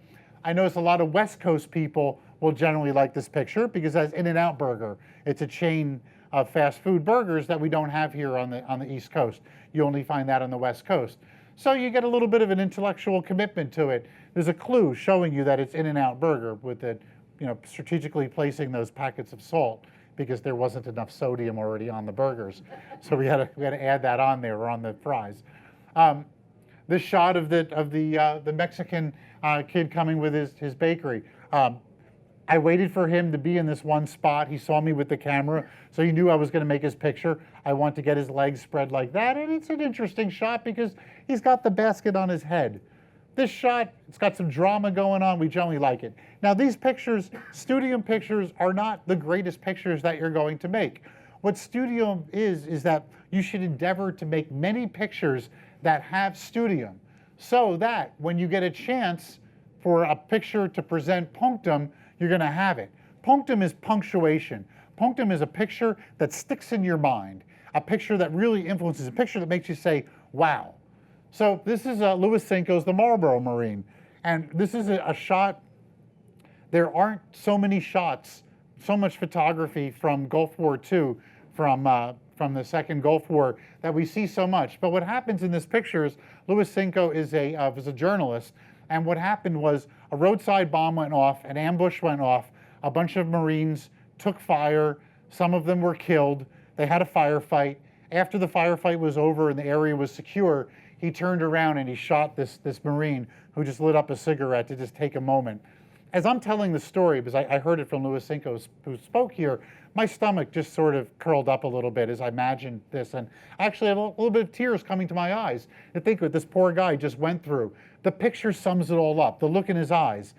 I notice a lot of West Coast people will generally like this picture because it has In-N-Out Burger. It's a chain of fast food burgers that we don't have here on the East Coast. You only find that on the West Coast. So you get a little bit of an intellectual commitment to it. There's a clue showing you that it's In-N-Out Burger with it, strategically placing those packets of salt because there wasn't enough sodium already on the burgers. So we had to add that on there or on the fries. This shot of the Mexican kid coming with his bakery. I waited for him to be in this one spot. He saw me with the camera, so he knew I was going to make his picture. I want to get his legs spread like that, and it's an interesting shot because he's got the basket on his head. This shot, it's got some drama going on. We generally like it. Now, these pictures, studium pictures, are not the greatest pictures that you're going to make. What studium is that you should endeavor to make many pictures that have studium, so that when you get a chance for a picture to present punctum, you're going to have it. Punctum is punctuation. Punctum is a picture that sticks in your mind, a picture that really influences, a picture that makes you say, wow. So this is Louis Cinco's The Marlborough Marine, and this is a shot. There aren't so many shots, so much photography from Gulf War II, from the Second Gulf War that we see so much. But what happens in this picture is Louis Cinco was a journalist, And what happened was a roadside bomb went off, an ambush went off, a bunch of Marines took fire, some of them were killed, they had a firefight. After the firefight was over and the area was secure, he turned around and he shot this Marine who just lit up a cigarette to just take a moment. As I'm telling the story, because I heard it from Louis Cinco, who spoke here, my stomach just sort of curled up a little bit as I imagined this. And I actually have a little bit of tears coming to my eyes to think what this poor guy just went through. The picture sums it all up, the look in his eyes.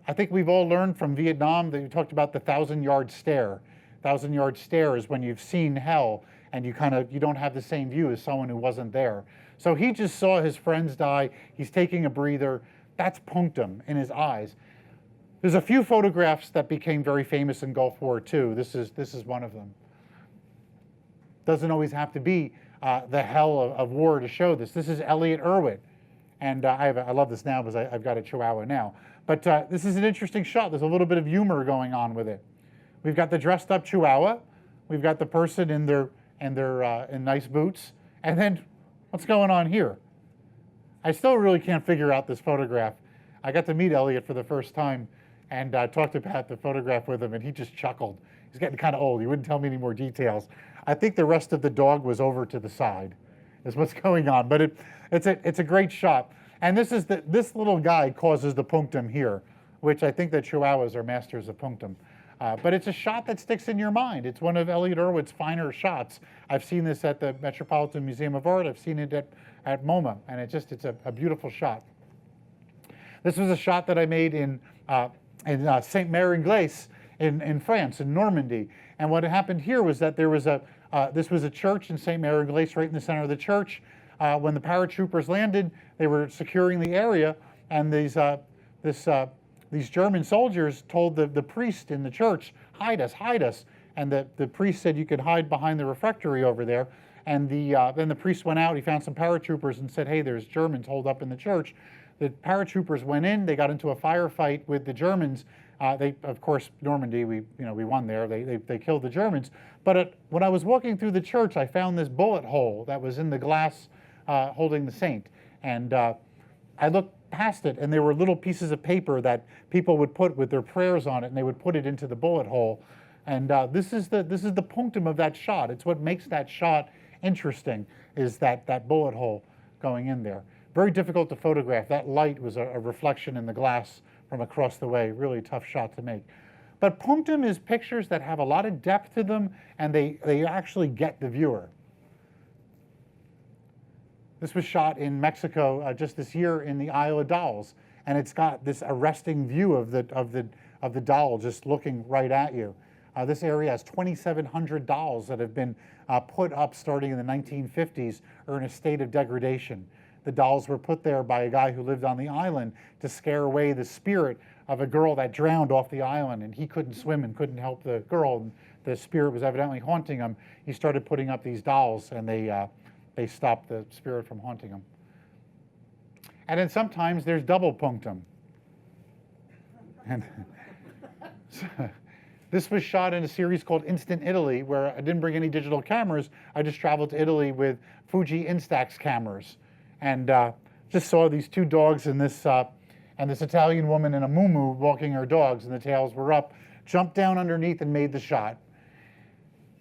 I think we've all learned from Vietnam that you talked about the 1,000-yard stare. 1,000-yard stare is when you've seen hell and you don't have the same view as someone who wasn't there. So he just saw his friends die. He's taking a breather. That's punctum in his eyes. There's a few photographs that became very famous in Gulf War II. This is one of them. Doesn't always have to be the hell of war to show this. This is Elliot Erwitt. And I love this now because I've got a Chihuahua now. But this is an interesting shot. There's a little bit of humor going on with it. We've got the dressed up Chihuahua. We've got the person in nice boots. And then what's going on here? I still really can't figure out this photograph. I got to meet Elliot for the first time and talked about the photograph with him, and he just chuckled. He's getting kind of old. He wouldn't tell me any more details. I think the rest of the dog was over to the side, is what's going on. But it's a great shot. And this little guy causes the punctum here, which I think that Chihuahuas are masters of punctum. But it's a shot that sticks in your mind. It's one of Elliot Erwitt's finer shots. I've seen this at the Metropolitan Museum of Art. I've seen it at MoMA, and it's a beautiful shot. This was a shot that I made in Saint Mary Glace in France, in Normandy. And what happened here was that there was this was a church in Saint Mary Glace, right in the center of the church. When the paratroopers landed, they were securing the area, and these German soldiers told the priest in the church, hide us, hide us. And the priest said you could hide behind the refectory over there. And then the priest went out, he found some paratroopers and said, hey, there's Germans holed up in the church. The paratroopers went in, they got into a firefight with the Germans. Of course, Normandy, we won there, they killed the Germans. But when I was walking through the church, I found this bullet hole that was in the glass holding the saint. And I looked past it, and there were little pieces of paper that people would put with their prayers on it, and they would put it into the bullet hole. And this is the punctum of that shot. It's what makes that shot interesting, is that bullet hole going in there. Very difficult to photograph. That light was a reflection in the glass from across the way. Really tough shot to make. But punctum is pictures that have a lot of depth to them, and they actually get the viewer. This was shot in Mexico just this year in the Isle of Dolls, and it's got this arresting view of the doll just looking right at you. This area has 2,700 dolls that have been put up starting in the 1950s or in a state of degradation. The dolls were put there by a guy who lived on the island to scare away the spirit of a girl that drowned off the island, and he couldn't swim and couldn't help the girl, and the spirit was evidently haunting him. He started putting up these dolls, and they stopped the spirit from haunting him. And then sometimes there's double punctum. And this was shot in a series called Instant Italy, where I didn't bring any digital cameras. I just traveled to Italy with Fuji Instax cameras, and just saw these two dogs and this Italian woman in a muumuu walking her dogs, and the tails were up, jumped down underneath and made the shot.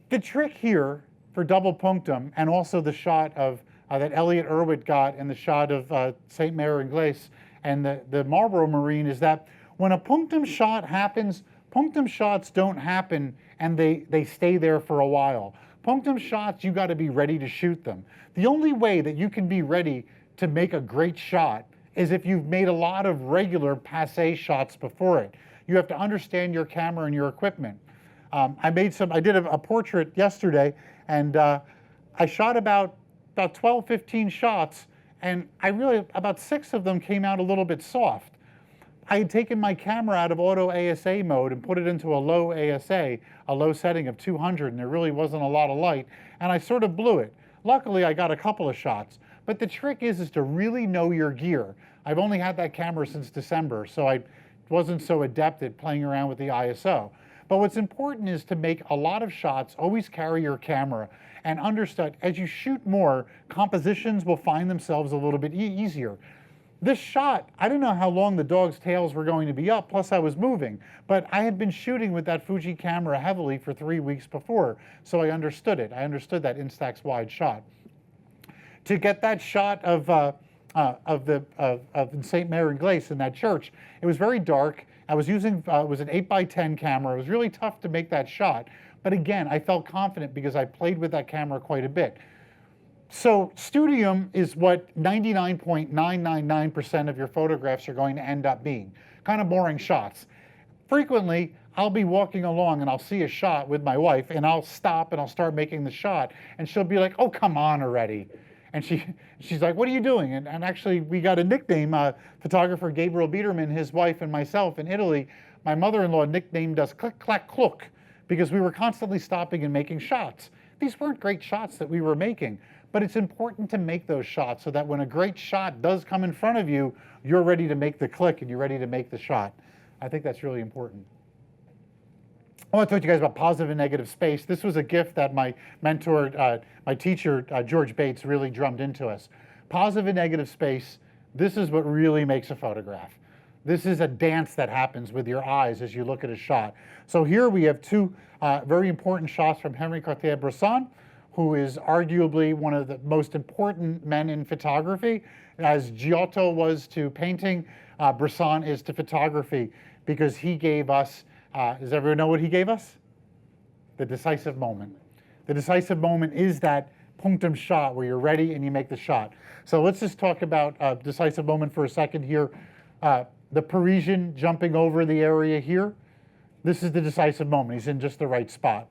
The trick here for double punctum, and also the shot of that Elliot Erwitt got, and the shot of Saint Mary Glace and the Marlborough Marine, is that when a punctum shot happens, punctum shots don't happen and they stay there for a while. Punctum shots, you got to be ready to shoot them. The only way that you can be ready to make a great shot is if you've made a lot of regular passé shots before it. You have to understand your camera and your equipment. I did a portrait yesterday, and I shot about 12, 15 shots, and about 6 of them came out a little bit soft. I had taken my camera out of auto ASA mode and put it into a low ASA, a low setting of 200, and there really wasn't a lot of light, and I sort of blew it. Luckily, I got a couple of shots, but the trick is to really know your gear. I've only had that camera since December, so I wasn't so adept at playing around with the ISO. But what's important is to make a lot of shots, always carry your camera, and understand as you shoot more, compositions will find themselves a little bit easier. This shot, I didn't know how long the dog's tails were going to be up, plus I was moving. But I had been shooting with that Fuji camera heavily for 3 weeks before, so I understood it. I understood that Instax wide shot. To get that shot of St. Mary Glace in that church, it was very dark. I was using, it was an 8x10 camera. It was really tough to make that shot. But again, I felt confident because I played with that camera quite a bit. So Studium is what 99.999% of your photographs are going to end up being. Kind of boring shots. Frequently, I'll be walking along and I'll see a shot with my wife and I'll stop and I'll start making the shot and she'll be like, oh, come on already. And she's like, what are you doing? And actually, we got a nickname, photographer Gabriel Biederman, his wife and myself in Italy, my mother-in-law nicknamed us Click, Clack, Cluck, because we were constantly stopping and making shots. These weren't great shots that we were making, but it's important to make those shots so that when a great shot does come in front of you, you're ready to make the click and you're ready to make the shot. I think that's really important. I want to talk to you guys about positive and negative space. This was a gift that my mentor, my teacher, George Bates, really drummed into us. Positive and negative space, this is what really makes a photograph. This is a dance that happens with your eyes as you look at a shot. So here we have two very important shots from Henri Cartier-Bresson, who is arguably one of the most important men in photography. As Giotto was to painting, Bresson is to photography, because he gave us, does everyone know what he gave us? The decisive moment. The decisive moment is that punctum shot where you're ready and you make the shot. So let's just talk about decisive moment for a second here. The Parisian jumping over the area here, this is the decisive moment. He's in just the right spot.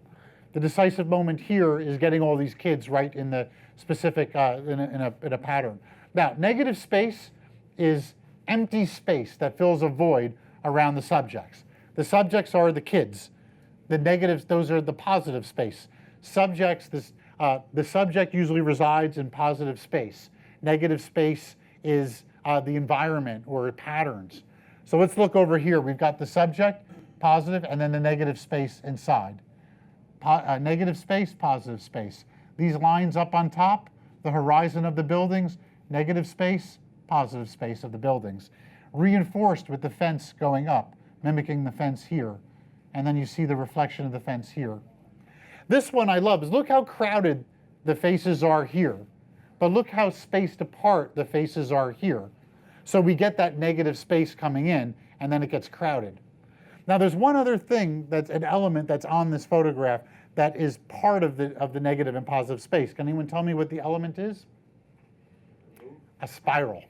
The decisive moment here is getting all these kids right in the specific, in a pattern. Now, negative space is empty space that fills a void around the subjects. The subjects are the kids. The negatives, those are the positive space. Subjects, the subject usually resides in positive space. Negative space is the environment or patterns. So let's look over here. We've got the subject, positive, and then the negative space inside. Negative space, positive space. These lines up on top, the horizon of the buildings, negative space, positive space of the buildings. Reinforced with the fence going up, mimicking the fence here. And then you see the reflection of the fence here. This one I love is look how crowded the faces are here. But look how spaced apart the faces are here. So we get that negative space coming in, and then it gets crowded. Now there's one other thing, that's an element that's on this photograph that is part of the negative and positive space. Can anyone tell me what the element is? A spiral.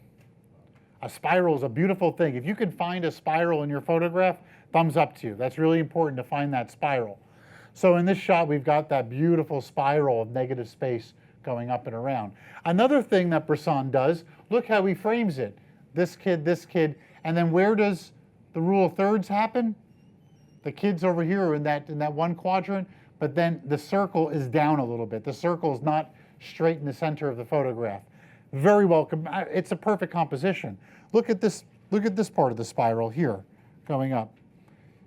A spiral is a beautiful thing. If you can find a spiral in your photograph, thumbs up to you. That's really important to find that spiral. So in this shot, we've got that beautiful spiral of negative space going up and around. Another thing that Bresson does, look how he frames it. This kid, and then where does the rule of thirds happen? The kids over here are in that one quadrant, but then the circle is down a little bit. The circle is not straight in the center of the photograph. Very well, it's a perfect composition. Look at this part of the spiral here, going up.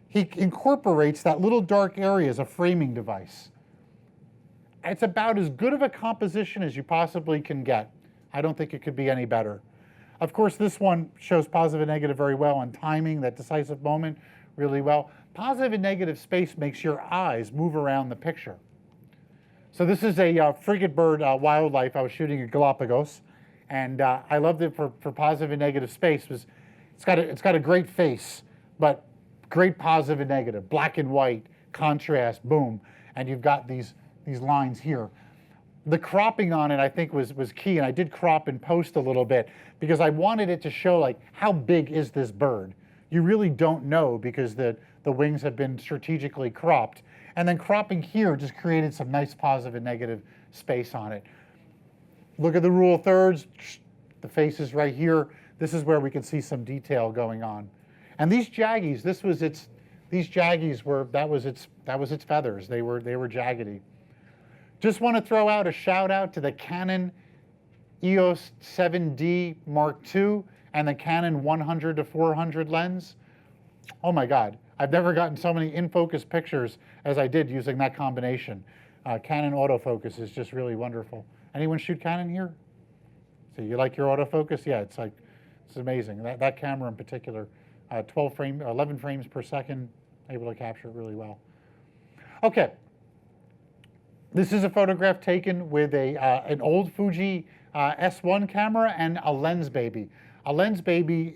He incorporates that little dark area as a framing device. It's about as good of a composition as you possibly can get. I don't think it could be any better. Of course, this one shows positive and negative very well on timing, that decisive moment really well. Positive and negative space makes your eyes move around the picture. So this is a frigate bird wildlife I was shooting at Galapagos, and I loved it for positive and negative space. It's got a great face, but great positive and negative, black and white, contrast, boom, and you've got these lines here. The cropping on it, I think, was key, and I did crop and post a little bit because I wanted it to show, like, how big is this bird? You really don't know because the wings have been strategically cropped. And then cropping here just created some nice positive and negative space on it. Look at the rule of thirds. The face is right here. This is where we can see some detail going on. And these jaggies, these jaggies were, that was its feathers. They were jaggedy. Just want to throw out a shout out to the Canon EOS 7D Mark II and the Canon 100 to 400 lens. Oh my God, I've never gotten so many in-focus pictures as I did using that combination. Canon autofocus is just really wonderful. Anyone shoot Canon here? So you like your autofocus? Yeah, it's like It's amazing. That camera in particular, 11 frames per second, able to capture it really well. Okay. This is a photograph taken with an old Fuji S1 camera and a lens baby. A lens baby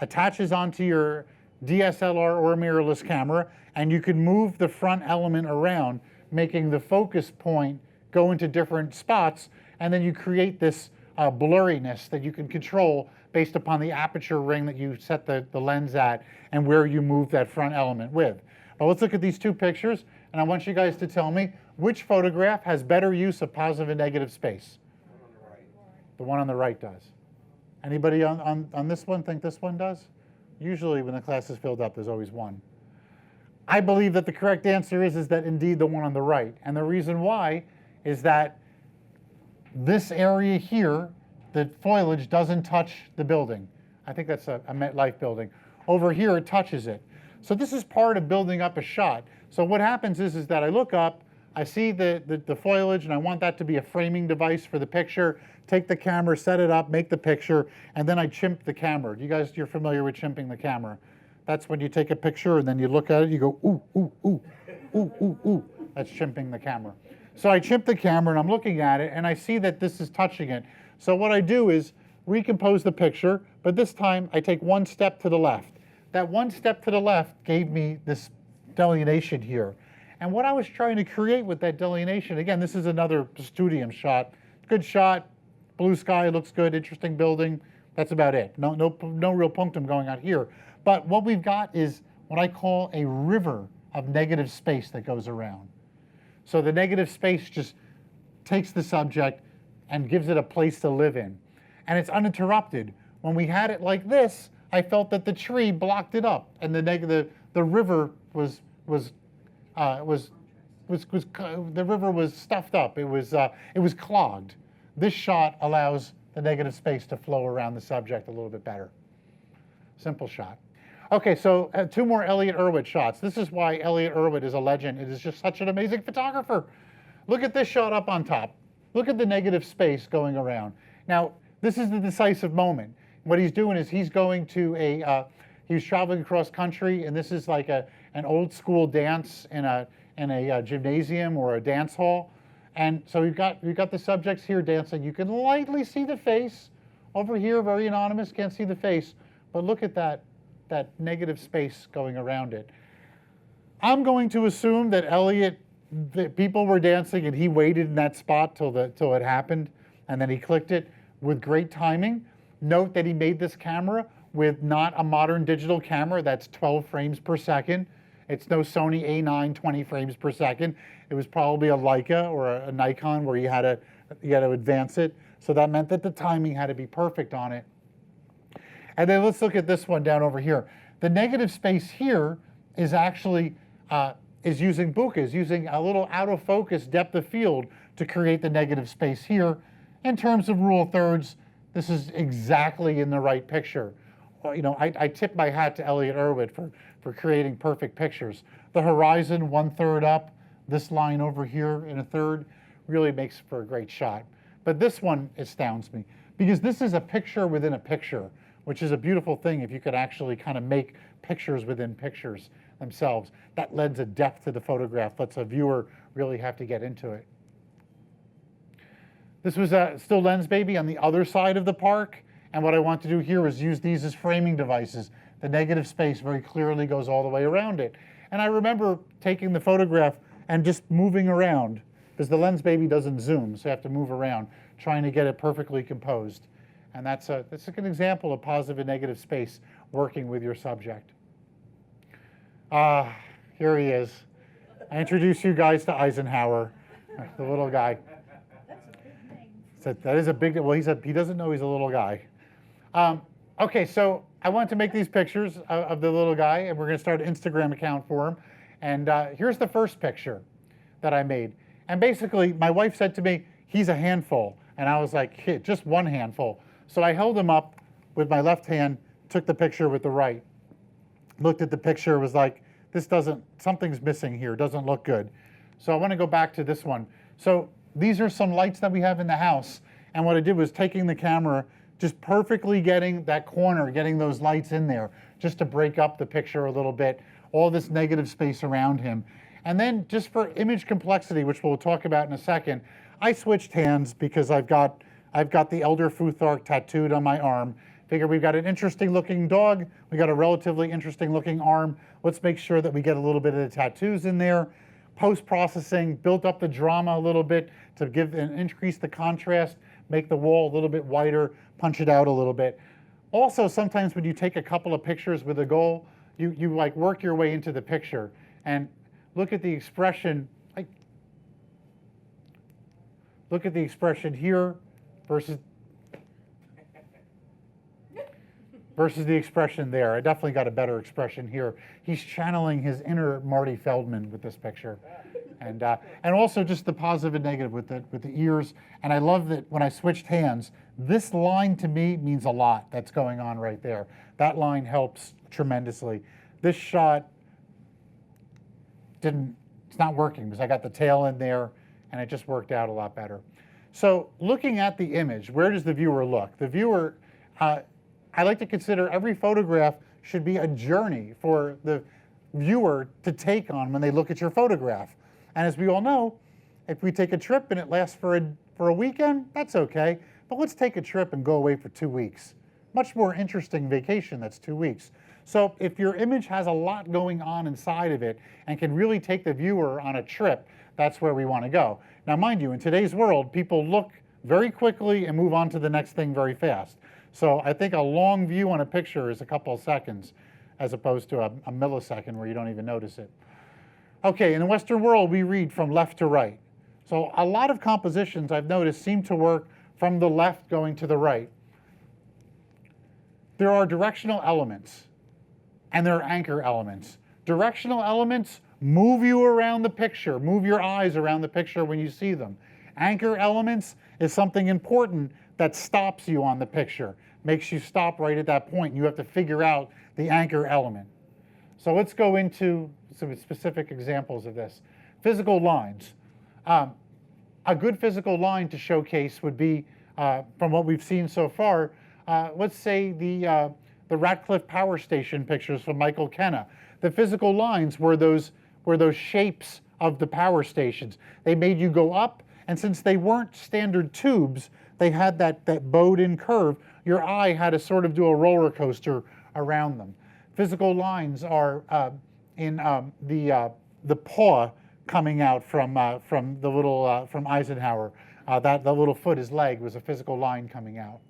attaches onto your DSLR or mirrorless camera, and you can move the front element around, making the focus point go into different spots, and then you create this blurriness that you can control based upon the aperture ring that you set the lens at and where you move that front element with. But let's look at these two pictures, and I want you guys to tell me which photograph has better use of positive and negative space. The one on the right does. Anybody on this one think this one does? Usually when the class is filled up, there's always one. I believe that the correct answer is that indeed the one on the right. And the reason why is that this area here, the foliage doesn't touch the building. I think that's a MetLife building. Over here, it touches it. So this is part of building up a shot. So what happens is that I look up, I see the foliage, and I want that to be a framing device for the picture. Take the camera, set it up, make the picture, and then I chimp the camera. You're familiar with chimping the camera. That's when you take a picture and then you look at it, you go, ooh, ooh, ooh, ooh, ooh, ooh. That's chimping the camera. So I chimp the camera and I'm looking at it and I see that this is touching it. So what I do is recompose the picture, but this time I take one step to the left. That one step to the left gave me this delineation here. And what I was trying to create with that delineation, again, this is another Studium shot. Good shot, blue sky, looks good, interesting building. That's about it. No real punctum going on here. But what we've got is what I call a river of negative space that goes around. So the negative space just takes the subject and gives it a place to live in. And it's uninterrupted. When we had it like this, I felt that the tree blocked it up, and the river was stuffed up. It was clogged. This shot allows the negative space to flow around the subject a little bit better. Simple shot. Okay, so two more Elliott Erwitt shots. This is why Elliott Erwitt is a legend. It is just such an amazing photographer. Look at this shot up on top. Look at the negative space going around. Now, this is the decisive moment. What he's doing is he's going to he's traveling across country, and this is like an old school dance in a gymnasium or a dance hall. And so we've got the subjects here dancing. You can lightly see the face. Over here, very anonymous, can't see the face. But look at that negative space going around it. I'm going to assume that that people were dancing and he waited in that spot till it happened, and then he clicked it with great timing. Note that he made this camera with not a modern digital camera that's 12 frames per second. It's no Sony A9 20 frames per second. It was probably a Leica or a Nikon where you had to advance it. So that meant that the timing had to be perfect on it. And then let's look at this one down over here. The negative space here is actually using bokeh, is using a little out of focus depth of field to create the negative space here. In terms of rule of thirds, this is exactly in the right picture. Well, I tip my hat to Elliott Erwitt for creating perfect pictures. The horizon 1/3 up, this line over here in 1/3 really makes for a great shot. But this one astounds me because this is a picture within a picture, which is a beautiful thing if you could actually kind of make pictures within pictures themselves. That lends a depth to the photograph, lets a viewer really have to get into it. This was a still lens baby on the other side of the park, and what I want to do here is use these as framing devices. The negative space very clearly goes all the way around it. And I remember taking the photograph and just moving around, because the lens baby doesn't zoom, so you have to move around, trying to get it perfectly composed. And that's a good example of positive and negative space working with your subject. Here he is. I introduce you guys to Eisenhower, the little guy. That is a big, well, he doesn't know he's a little guy. Okay, so I want to make these pictures of the little guy, and we're going to start an Instagram account for him. And here's the first picture that I made. And basically, my wife said to me, he's a handful. And I was like, just one handful. So I held him up with my left hand, took the picture with the right. Looked at the picture, was like, something's missing here, doesn't look good. So I want to go back to this one. So these are some lights that we have in the house. And what I did was taking the camera just perfectly getting that corner, getting those lights in there, just to break up the picture a little bit, all this negative space around him. And then just for image complexity, which we'll talk about in a second, I switched hands because I've got the Elder Futhark tattooed on my arm. Figure we've got an interesting looking dog, we got a relatively interesting looking arm. Let's make sure that we get a little bit of the tattoos in there. Post-processing, built up the drama a little bit to give and increase the contrast, make the wall a little bit whiter, punch it out a little bit. Also, sometimes when you take a couple of pictures with a goal, you like work your way into the picture and look at the expression. Look at the expression here versus the expression there. I definitely got a better expression here. He's channeling his inner Marty Feldman with this picture. And also just the positive and negative with the ears. And I love that when I switched hands, this line to me means a lot that's going on right there. That line helps tremendously. This shot it's not working because I got the tail in there and it just worked out a lot better. So looking at the image, where does the viewer look? The viewer, I like to consider every photograph should be a journey for the viewer to take on when they look at your photograph. And as we all know, if we take a trip and it lasts for a weekend, that's okay. But let's take a trip and go away for 2 weeks. Much more interesting vacation that's 2 weeks. So if your image has a lot going on inside of it and can really take the viewer on a trip, that's where we want to go. Now mind you, in today's world, people look very quickly and move on to the next thing very fast. So I think a long view on a picture is a couple of seconds as opposed to a millisecond where you don't even notice it. Okay, in the Western world, we read from left to right. So a lot of compositions I've noticed seem to work from the left going to the right. There are directional elements and there are anchor elements. Directional elements move you around the picture, move your eyes around the picture when you see them. Anchor elements is something important that stops you on the picture, makes you stop right at that point. You have to figure out the anchor element. So let's go into some specific examples of this. Physical lines. A good physical line to showcase would be, from what we've seen so far, let's say the Ratcliffe power station pictures from Michael Kenneth. The physical lines were those shapes of the power stations. They made you go up, and since they weren't standard tubes, they had that bowed-in curve. Your eye had to sort of do a roller coaster around them. Physical lines are in the paw coming out from the little from Eisenhower. That the little foot, his leg, was a physical line coming out.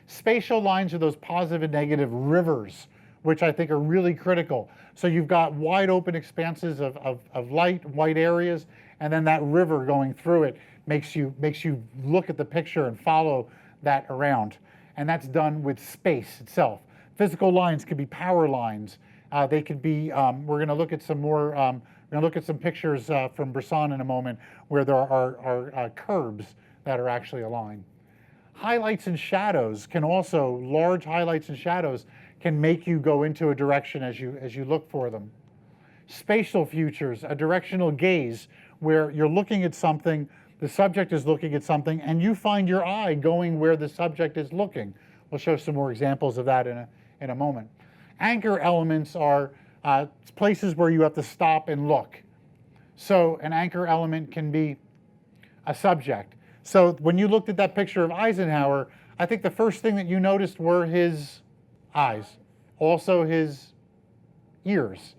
Spatial lines are those positive and negative rivers, which I think are really critical. So you've got wide open expanses of light, white areas, and then that river going through it makes you look at the picture and follow that around. And that's done with space itself. Physical lines could be power lines. They could be, we're going to look at some more, we're going to look at some pictures from Bresson in a moment where there are curbs that are actually a line. Highlights and shadows can also, large highlights and shadows can make you go into a direction as you look for them. Spatial features, a directional gaze, where you're looking at something, the subject is looking at something, and you find your eye going where the subject is looking. We'll show some more examples of that in a moment. Anchor elements are places where you have to stop and look. So an anchor element can be a subject. So when you looked at that picture of Eisenhower, I think the first thing that you noticed were his eyes, also his ears.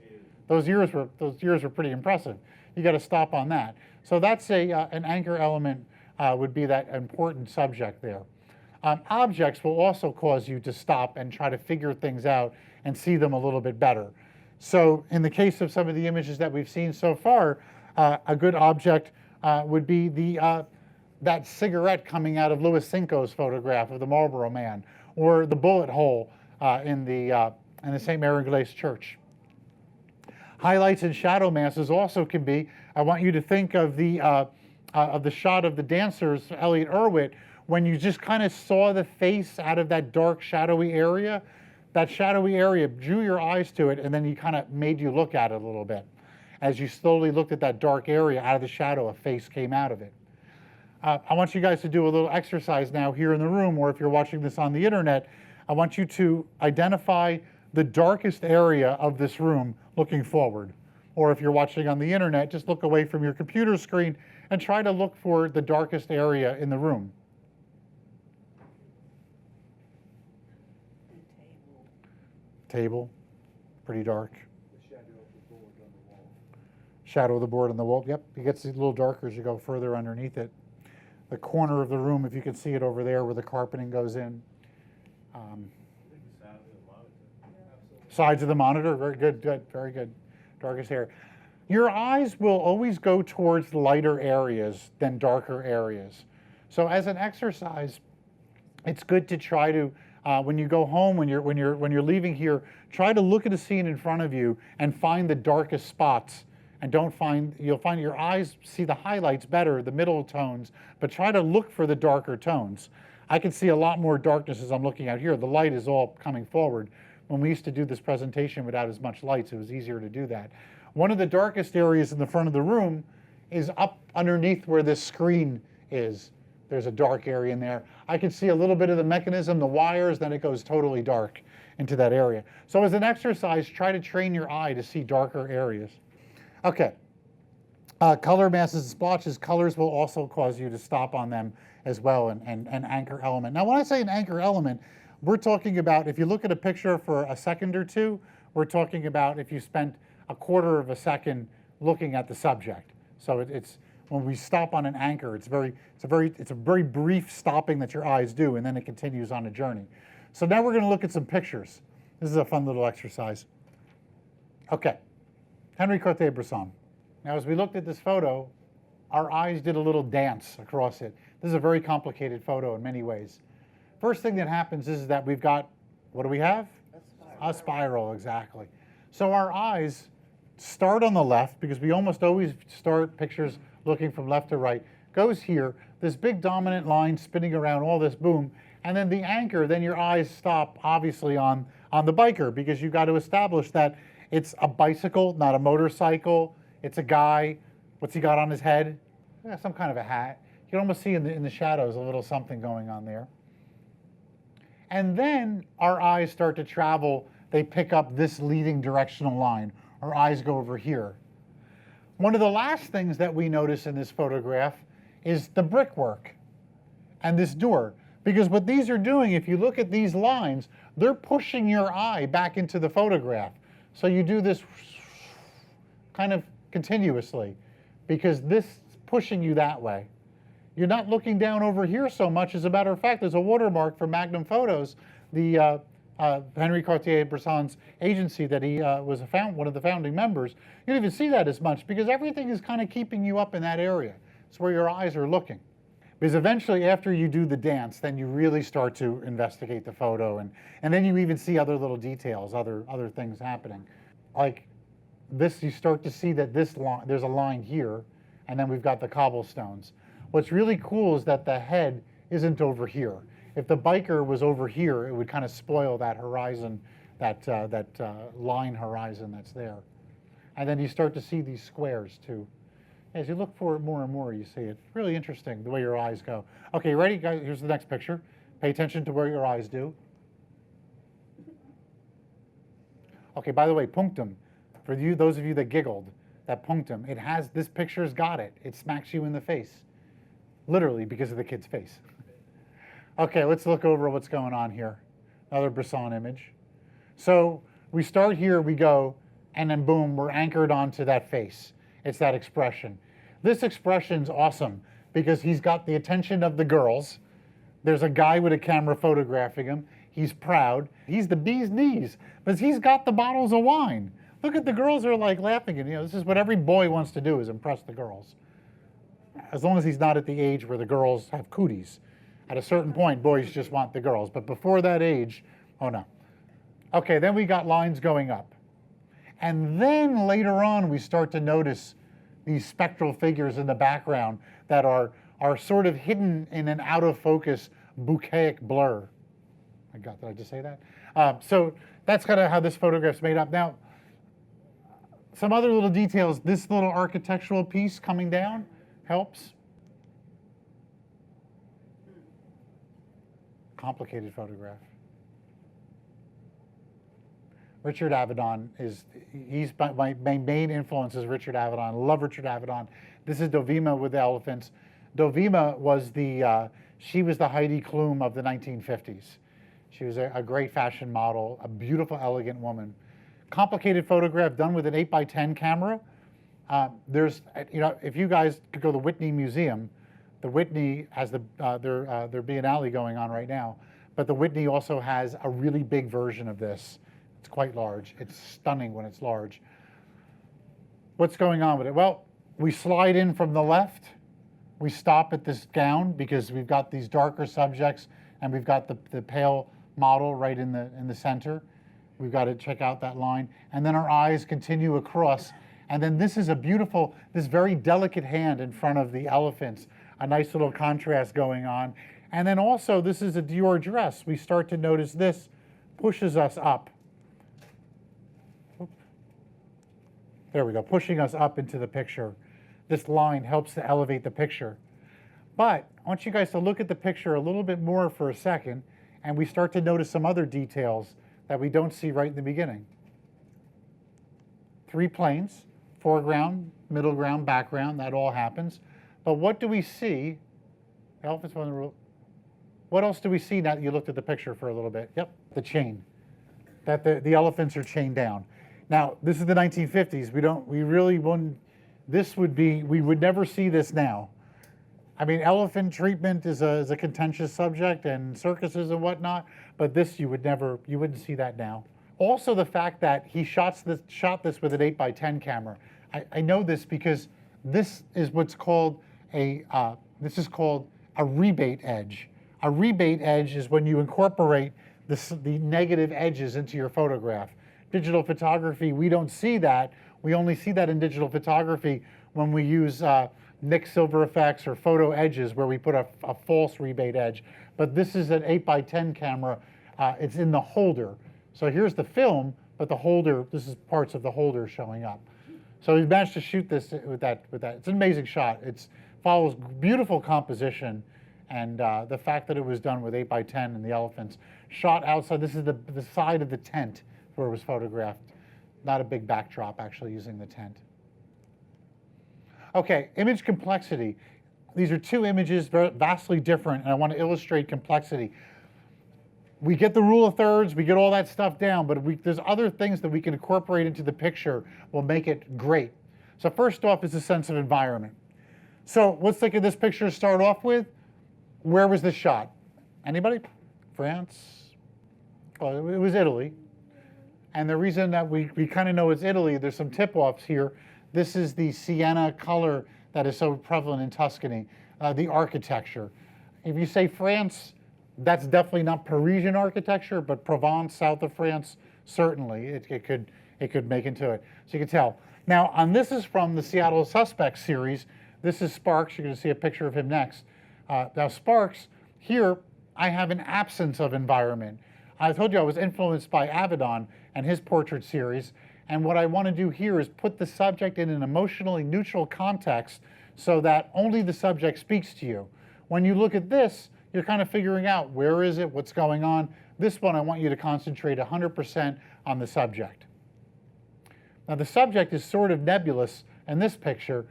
Those ears were pretty impressive. You got to stop on that. So that's an anchor element would be that important subject there. Objects will also cause you to stop and try to figure things out and see them a little bit better. So in the case of some of the images that we've seen so far, a good object would be that cigarette coming out of Louis Cinco's photograph of the Marlboro Man, or the bullet hole in the St. Mary Glace Church. Highlights and shadow masses also can be, I want you to think of the shot of the dancers, Elliot Erwitt, when you just kind of saw the face out of that dark, shadowy area. That shadowy area drew your eyes to it, and then you kind of made you look at it a little bit. As you slowly looked at that dark area, out of the shadow, a face came out of it. I want you guys to do a little exercise now here in the room, or if you're watching this on the internet, I want you to identify the darkest area of this room looking forward. Or if you're watching on the internet, just look away from your computer screen and try to look for the darkest area in the room. Table, pretty dark. The shadow of the board on the wall. Shadow of the board on the wall. Yep, it gets a little darker as you go further underneath it. The corner of the room, if you can see it over there where the carpeting goes in. I think the side of the monitor. Sides of the monitor, very good, good, very good. Darkest area. Your eyes will always go towards lighter areas than darker areas. So as an exercise, it's good to try to, when you go home, when you're leaving here, try to look at a scene in front of you and find the darkest spots. And you'll find your eyes see the highlights better, the middle tones, but try to look for the darker tones. I can see a lot more darkness as I'm looking out here. The light is all coming forward. When we used to do this presentation without as much light, so it was easier to do that. One of the darkest areas in the front of the room is up underneath where this screen is. There's a dark area in there. I can see a little bit of the mechanism, the wires, then it goes totally dark into that area. So as an exercise, try to train your eye to see darker areas. Okay, color masses and splotches, colors will also cause you to stop on them as well, and anchor element. Now when I say an anchor element, we're talking about, if you look at a picture for a second or two, we're talking about if you spent a quarter of a second looking at the subject. So it's when we stop on an anchor, it's a very brief stopping that your eyes do, and then it continues on a journey. So now we're going to look at some pictures. This is a fun little exercise. Okay. Henri Cartier-Bresson. Now, as we looked at this photo, our eyes did a little dance across it. This is a very complicated photo in many ways. First thing that happens is that we've got, what do we have? A spiral, exactly. So our eyes start on the left, because we almost always start pictures looking from left to right, goes here, this big dominant line spinning around all this, boom, and then the anchor, then your eyes stop, obviously, on the biker, because you've got to establish that it's a bicycle, not a motorcycle. It's a guy. What's he got on his head? Yeah, some kind of a hat. You can almost see in the shadows a little something going on there. And then our eyes start to travel. They pick up this leading directional line. Our eyes go over here. One of the last things that we notice in this photograph is the brickwork and this door. Because what these are doing, if you look at these lines, they're pushing your eye back into the photograph. So you do this kind of continuously, because this is pushing you that way. You're not looking down over here so much. As a matter of fact, there's a watermark for Magnum Photos, the Henri Cartier-Bresson's agency that he was one of the founding members. You don't even see that as much, because everything is kind of keeping you up in that area. It's where your eyes are looking. Because eventually, after you do the dance, then you really start to investigate the photo, and then you even see other little details, other things happening. Like this, you start to see that there's a line here, and then we've got the cobblestones. What's really cool is that the head isn't over here. If the biker was over here, it would kind of spoil that horizon, that line horizon that's there. And then you start to see these squares too. As you look for it more and more, you see it. Really interesting the way your eyes go. Okay, ready, guys? Here's the next picture. Pay attention to where your eyes do. Okay, by the way, punctum. For you, those of you that giggled, that punctum, this picture's got it. It smacks you in the face. Literally, because of the kid's face. Okay, let's look over what's going on here. Another Bresson image. So we start here, we go, and then boom, we're anchored onto that face. It's that expression. This expression's awesome because he's got the attention of the girls. There's a guy with a camera photographing him. He's proud. He's the bee's knees, but he's got the bottles of wine. Look at the girls are like laughing, and this is what every boy wants to do, is impress the girls. As long as he's not at the age where the girls have cooties. At a certain point, boys just want the girls, but before that age, oh no. Okay, then we got lines going up. And then later on, we start to notice these spectral figures in the background that are sort of hidden in an out of focus bouquet blur. Did I just say that? So that's kind of how this photograph's made up. Now, some other little details. This little architectural piece coming down helps. Complicated photograph. Richard Avedon he's my main influence is Richard Avedon. I love Richard Avedon. This is Dovima with the elephants. Dovima was she was the Heidi Klum of the 1950s. She was a great fashion model, a beautiful, elegant woman. Complicated photograph done with an 8x10 camera. There's, if you guys could go to the Whitney Museum, the Whitney has their Biennale going on right now, but the Whitney also has a really big version of this. It's quite large. It's stunning when it's large. What's going on with it? Well, we slide in from the left. We stop at this gown because we've got these darker subjects and we've got the pale model right in the center. We've got to check out that line. And then our eyes continue across. And then this is this very delicate hand in front of the elephants. A nice little contrast going on. And then also, this is a Dior dress. We start to notice this pushes us up. There we go, pushing us up into the picture. This line helps to elevate the picture. But I want you guys to look at the picture a little bit more for a second, and we start to notice some other details that we don't see right in the beginning. 3 planes, foreground, middle ground, background, that all happens. But what do we see? Elephants on the rule. What else do we see now that you looked at the picture for a little bit? Yep, the chain. That the elephants are chained down. Now, this is the 1950s. We really wouldn't, we would never see this now. I mean, elephant treatment is a contentious subject and circuses and whatnot, but this you wouldn't see that now. Also the fact that he shot this with an 8x10 camera. I know this because this is what's called a rebate edge. A rebate edge is when you incorporate the negative edges into your photograph. Digital photography, we don't see that. We only see that in digital photography when we use Nick Silver effects or photo edges where we put a false rebate edge. But this is an 8x10 camera. It's in the holder. So here's the film, but the holder, this is parts of the holder showing up. So he managed to shoot this with that. It's an amazing shot. It follows beautiful composition, and the fact that it was done with 8x10 and the elephants. Shot outside, this is the side of the tent where it was photographed. Not a big backdrop, actually, using the tent. Okay, image complexity. These are 2 images, vastly different, and I want to illustrate complexity. We get the rule of thirds, we get all that stuff down, but there's other things that we can incorporate into the picture will make it great. So first off is the sense of environment. So let's look at this picture to start off with. Where was this shot? Anybody? France? Well, it was Italy. And the reason that we kind of know it's Italy, there's some tip-offs here. This is the sienna color that is so prevalent in Tuscany, the architecture. If you say France, that's definitely not Parisian architecture, but Provence, south of France, certainly it could make into it. So you can tell. Now, this is from the Seattle Suspects series. This is Sparks. You're going to see a picture of him next. Now, Sparks, here I have an absence of environment. I told you I was influenced by Avedon and his portrait series. And what I want to do here is put the subject in an emotionally neutral context so that only the subject speaks to you. When you look at this, you're kind of figuring out where is it, what's going on. This one, I want you to concentrate 100% on the subject. Now, the subject is sort of nebulous in this picture.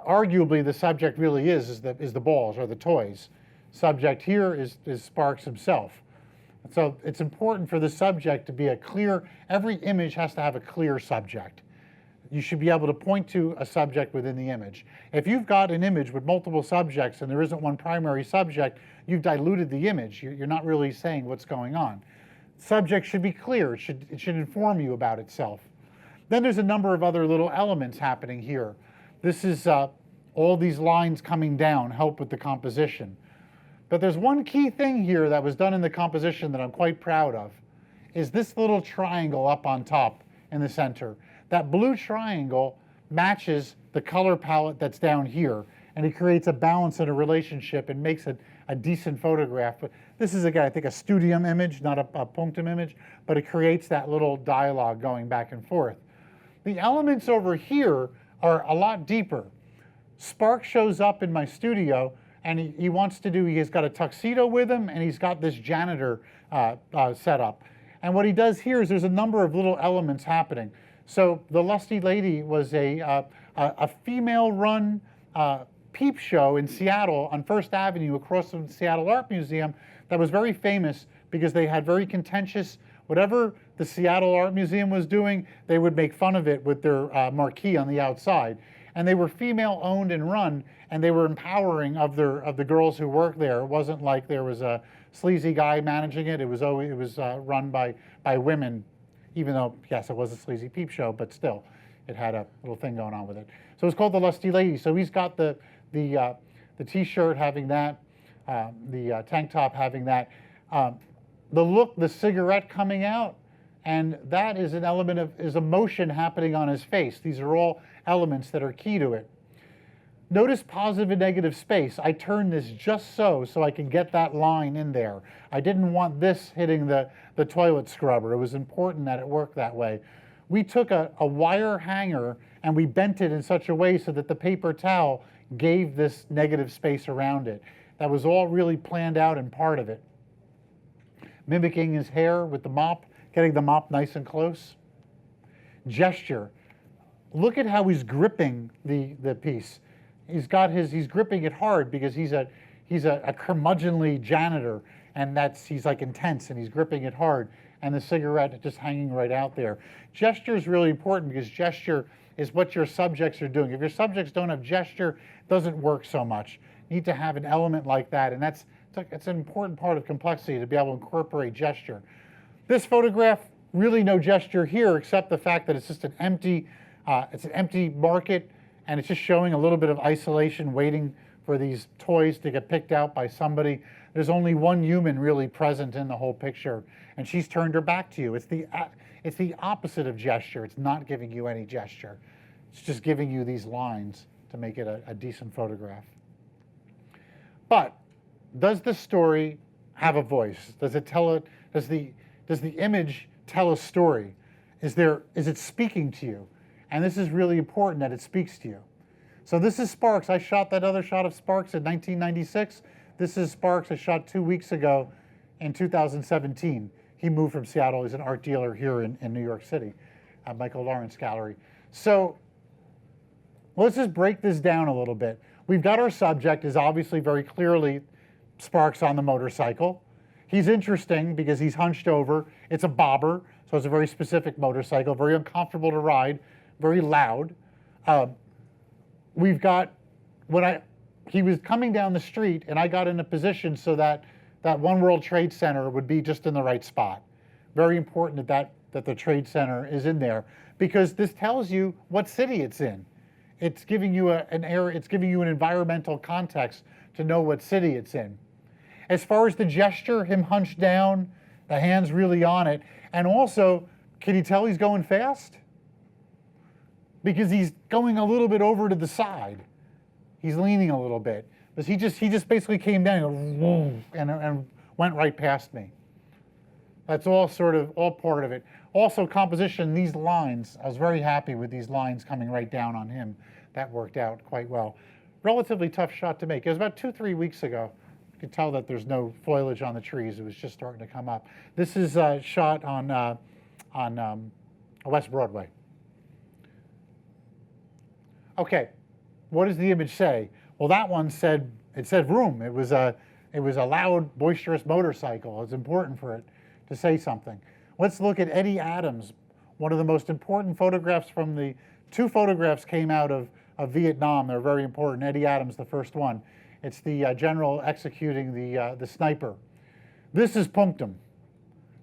Arguably, the subject really is the balls or the toys. Subject here is Sparks himself. So it's important for the subject to be a clear, every image has to have a clear subject. You should be able to point to a subject within the image. If you've got an image with multiple subjects and there isn't one primary subject, you've diluted the image. You're not really saying what's going on. Subject should be clear. It should inform you about itself. Then there's a number of other little elements happening here. This is all these lines coming down help with the composition. But there's one key thing here that was done in the composition that I'm quite proud of, is this little triangle up on top in the center. That blue triangle matches the color palette that's down here, and it creates a balance and a relationship and makes it a decent photograph. But this is, again, I think a Studium image, not a punctum image, but it creates that little dialogue going back and forth. The elements over here are a lot deeper. Spark shows up in my studio, and he wants to do, he's got a tuxedo with him, and he's got this janitor set up. And what he does here is there's a number of little elements happening. So the Lusty Lady was a female-run peep show in Seattle on First Avenue across from the Seattle Art Museum that was very famous because they had very contentious, whatever the Seattle Art Museum was doing, they would make fun of it with their marquee on the outside. And they were female-owned and run, and they were empowering of the girls who worked there. It wasn't like there was a sleazy guy managing it. It was run by women, even though, yes, it was a sleazy peep show, but still, it had a little thing going on with it. So it's called the Lusty Lady. So he's got the T-shirt having that, the tank top having that, the look, the cigarette coming out, and that is an element of, is a motion happening on his face. These are all elements that are key to it. Notice positive and negative space. I turned this just so I can get that line in there. I didn't want this hitting the toilet scrubber. It was important that it worked that way. We took a wire hanger and we bent it in such a way so that the paper towel gave this negative space around it. That was all really planned out and part of it. Mimicking his hair with the mop, getting the mop nice and close. Gesture. Look at how he's gripping the piece. He's gripping it hard because he's a curmudgeonly janitor, and he's like intense, and he's gripping it hard, and the cigarette just hanging right out there. Gesture is really important because gesture is what your subjects are doing. If your subjects don't have gesture, it doesn't work so much. You need to have an element like that, and it's an important part of complexity to be able to incorporate gesture. This photograph, really no gesture here except the fact that it's just an empty market, and it's just showing a little bit of isolation, waiting for these toys to get picked out by somebody. There's only one human really present in the whole picture, and she's turned her back to you. It's the opposite of gesture. It's not giving you any gesture. It's just giving you these lines to make it a decent photograph. But does the story have a voice? Does it tell it? Does the image tell a story? Is it speaking to you? And this is really important that it speaks to you. So this is Sparks. I shot that other shot of Sparks in 1996. This is Sparks I shot 2 weeks ago in 2017. He moved from Seattle. He's an art dealer here in New York City at Michael Lawrence Gallery. So let's just break this down a little bit. We've got our subject is obviously very clearly Sparks on the motorcycle. He's interesting because he's hunched over. It's a bobber, so it's a very specific motorcycle, very uncomfortable to ride, very loud. He was coming down the street, and I got in a position so that One World Trade Center would be just in the right spot. Very important that the Trade Center is in there, because this tells you what city it's in. It's giving you it's giving you an environmental context to know what city it's in. As far as the gesture, him hunched down, the hand's really on it, and also, can you tell he's going fast? Because he's going a little bit over to the side. He's leaning a little bit. Because he just basically came down and went right past me. That's all part of it. Also composition, these lines, I was very happy with these lines coming right down on him. That worked out quite well. Relatively tough shot to make. It was about 2-3 weeks ago. You could tell that there's no foliage on the trees. It was just starting to come up. This is shot on West Broadway. Okay, what does the image say? Well, that one said room. It was a loud, boisterous motorcycle. It's important for it to say something. Let's look at Eddie Adams. One of the most important photographs from the 2 photographs came out of Vietnam. They're very important. Eddie Adams, the first one. It's the general executing the sniper. This is punctum.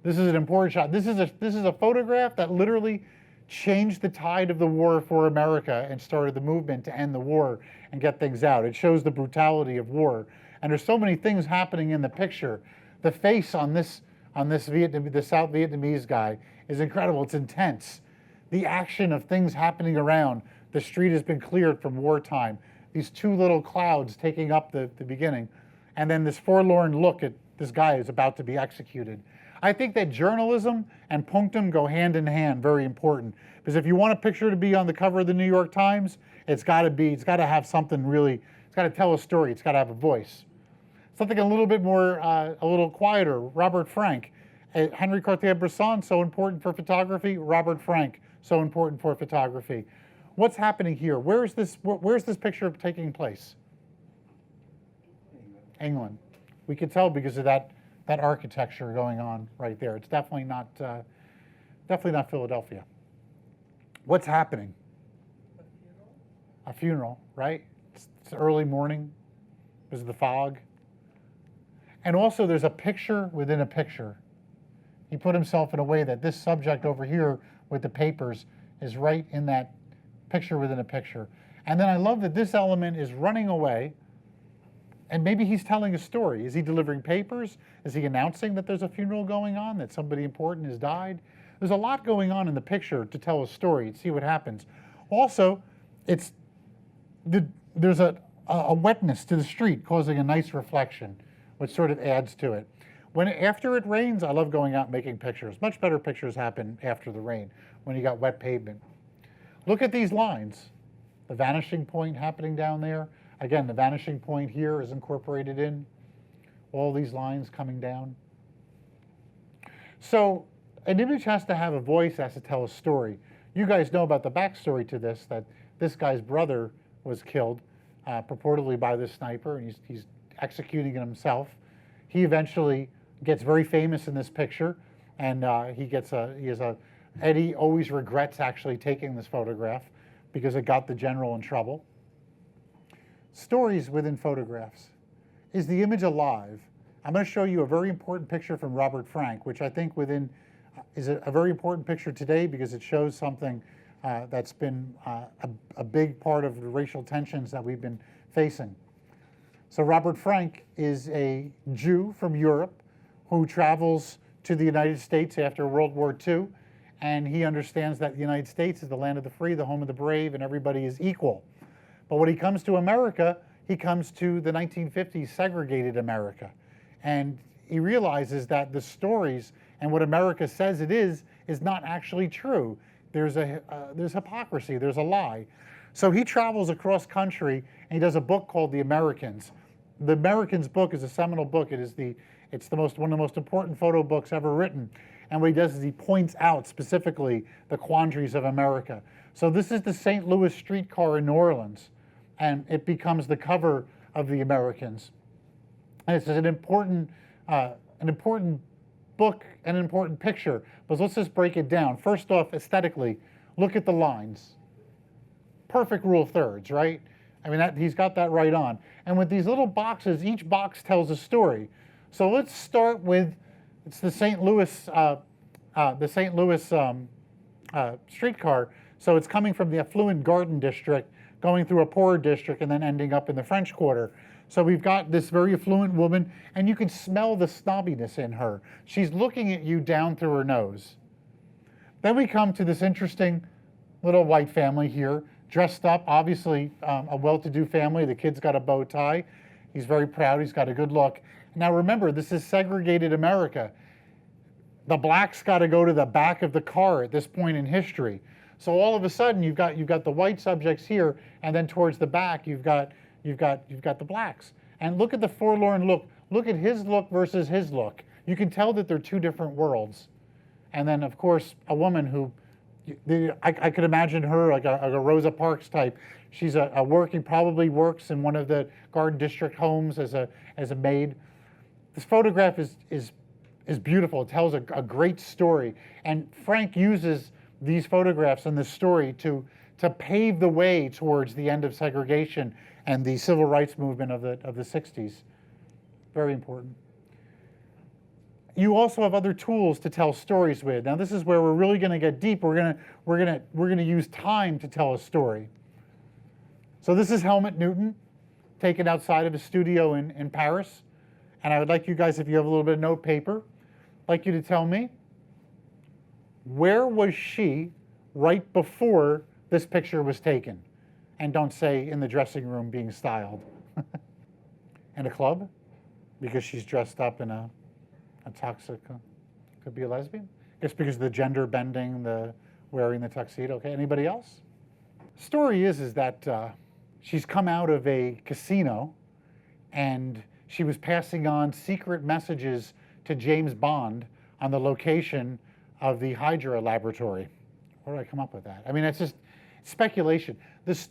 This is an important shot. This is a photograph that literally changed the tide of the war for America and started the movement to end the war and get things out. It shows the brutality of war. And there's so many things happening in the picture. The face on the South Vietnamese guy is incredible. It's intense. The action of things happening around. The street has been cleared from wartime. These 2 little clouds taking up the beginning. And then this forlorn look at this guy is about to be executed. I think that journalism and punctum go hand in hand, very important. Because if you want a picture to be on the cover of the New York Times, it's got to have something really, it's got to tell a story. It's got to have a voice. Something a little bit more, a little quieter. Robert Frank. Henri Cartier-Bresson, so important for photography. Robert Frank, so important for photography. What's happening here? Where's this picture taking place? England. We could tell because of that architecture going on right there. It's definitely not Philadelphia. What's happening? A funeral, right? It's early morning because of the fog. And also there's a picture within a picture. He put himself in a way that this subject over here with the papers is right in that picture within a picture. And then I love that this element is running away, and maybe he's telling a story. Is he delivering papers? Is he announcing that there's a funeral going on, that somebody important has died? There's a lot going on in the picture to tell a story and see what happens. Also, there's a wetness to the street causing a nice reflection, which sort of adds to it. After it rains, I love going out and making pictures. Much better pictures happen after the rain, when you got wet pavement. Look at these lines. The vanishing point happening down there. Again, the vanishing point here is incorporated in. All these lines coming down. So an image has to have a voice, has to tell a story. You guys know about the backstory to this, that this guy's brother was killed, purportedly by this sniper, and he's executing it himself. He eventually gets very famous in this picture, and Eddie always regrets actually taking this photograph because it got the general in trouble. Stories within photographs. Is the image alive? I'm going to show you a very important picture from Robert Frank, which I think is a very important picture today because it shows something that's been a big part of the racial tensions that we've been facing. So Robert Frank is a Jew from Europe who travels to the United States after World War II, and he understands that the United States is the land of the free, the home of the brave, and everybody is equal. But when he comes to America, he comes to the 1950s segregated America. And he realizes that the stories and what America says it is not actually true. There's hypocrisy, there's a lie. So he travels across country and he does a book called The Americans. The Americans book is a seminal book. It's one of the most important photo books ever written. And what he does is he points out specifically the quandaries of America. So this is the St. Louis streetcar in New Orleans, and it becomes the cover of The Americans. And it's an important book and an important picture. But let's just break it down. First off, aesthetically, look at the lines. Perfect rule of thirds, right? I mean, he's got that right on. And with these little boxes, each box tells a story. So let's start with, it's the St. Louis streetcar. So it's coming from the affluent Garden District, going through a poorer district, and then ending up in the French Quarter. So we've got this very affluent woman, and you can smell the snobbiness in her. She's looking at you down through her nose. Then we come to this interesting little white family here, dressed up, obviously a well-to-do family. The kid's got a bow tie. He's very proud. He's got a good look. Now remember, this is segregated America. The blacks got to go to the back of the car at this point in history. So all of a sudden, you've got the white subjects here, and then towards the back, you've got the blacks. And look at the forlorn look. Look at his look versus his look. You can tell that they're two different worlds. And then, of course, a woman who, I could imagine her like a Rosa Parks type. She's probably works in one of the Garden District homes as a maid. This photograph is beautiful. It tells a great story. And Frank uses these photographs and this story to pave the way towards the end of segregation and the civil rights movement of the 60s. Very important. You also have other tools to tell stories with. Now this is where we're really going to get deep. We're going to use time to tell a story. So this is Helmut Newton, taken outside of his studio in Paris. And I would like you guys, if you have a little bit of note paper, I'd like you to tell me, where was she right before this picture was taken? And don't say in the dressing room being styled. In a club? Because she's dressed up in a toxic, could be a lesbian? Just because of the gender bending, the wearing the tuxedo. Okay, anybody else? Story is that she's come out of a casino, and she was passing on secret messages to James Bond on the location of the Hydra laboratory. Where did I come up with that? I mean, it's just speculation. This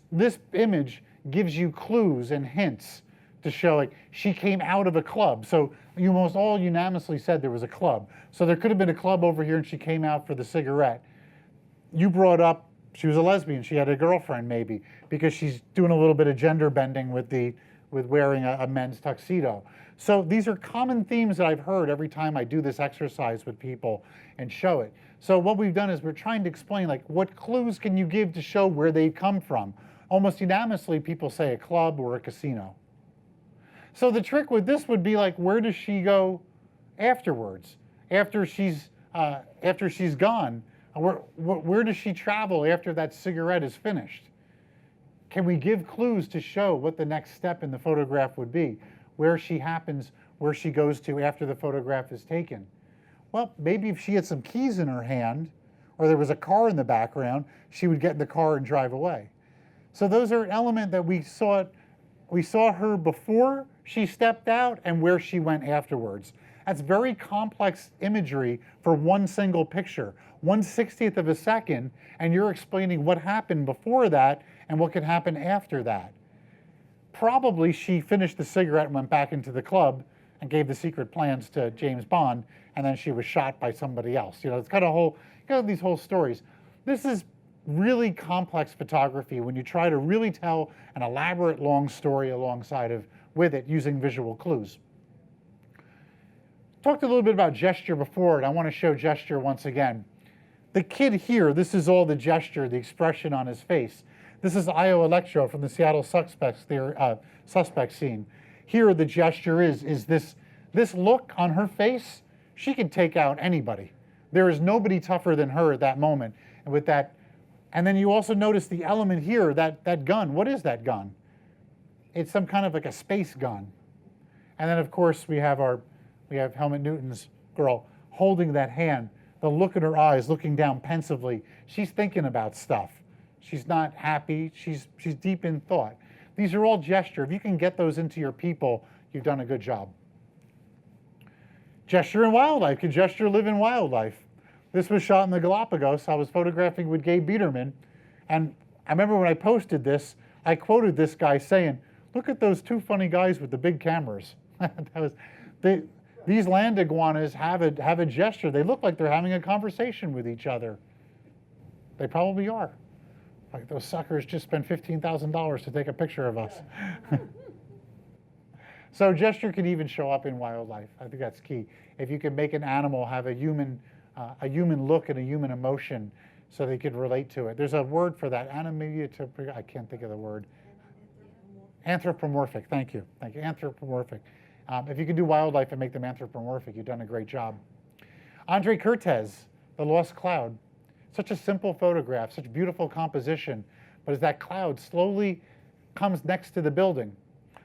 image gives you clues and hints to show, like, she came out of a club. So you almost all unanimously said there was a club. So there could have been a club over here and she came out for the cigarette. You brought up she was a lesbian. She had a girlfriend maybe because she's doing a little bit of gender bending with wearing a men's tuxedo. So these are common themes that I've heard every time I do this exercise with people and show it. So what we've done is we're trying to explain, like, what clues can you give to show where they come from? Almost unanimously, people say a club or a casino. So the trick with this would be, like, where does she go afterwards? After she's gone, where does she travel after that cigarette is finished? Can we give clues to show what the next step in the photograph would be? Where she goes to after the photograph is taken? Well, maybe if she had some keys in her hand, or there was a car in the background, she would get in the car and drive away. So those are an element that we saw her before she stepped out and where she went afterwards. That's very complex imagery for one single picture, 1/60th of a second, and you're explaining what happened before that and what could happen after that. Probably she finished the cigarette and went back into the club and gave the secret plans to James Bond, and then she was shot by somebody else. You know, it's kind of these whole stories. This is really complex photography when you try to really tell an elaborate long story with it using visual clues. Talked a little bit about gesture before, and I want to show gesture once again. The kid here, this is all the gesture, the expression on his face. This is Io Electro from the Seattle suspect scene. Here the gesture is this look on her face. She could take out anybody. There is nobody tougher than her at that moment. And with that, and then you also notice the element here, that gun. What is that gun? It's some kind of like a space gun. And then of course we have Helmut Newton's girl holding that hand, the look in her eyes, looking down pensively. She's thinking about stuff. She's not happy. She's deep in thought. These are all gesture. If you can get those into your people, you've done a good job. Gesture in wildlife. Can gesture live in wildlife? This was shot in the Galapagos. I was photographing with Gabe Biederman, and I remember when I posted this, I quoted this guy saying, "Look at those two funny guys with the big cameras." These land iguanas have a gesture. They look like they're having a conversation with each other. They probably are. Like those suckers just spent $15,000 to take a picture of us. So gesture can even show up in wildlife. I think that's key. If you can make an animal have a human look and a human emotion so they could relate to it. There's a word for that, I can't think of the word. Anthropomorphic, thank you, anthropomorphic. If you can do wildlife and make them anthropomorphic, you've done a great job. Andre Curtez, The Lost Cloud. Such a simple photograph, such beautiful composition, but as that cloud slowly comes next to the building.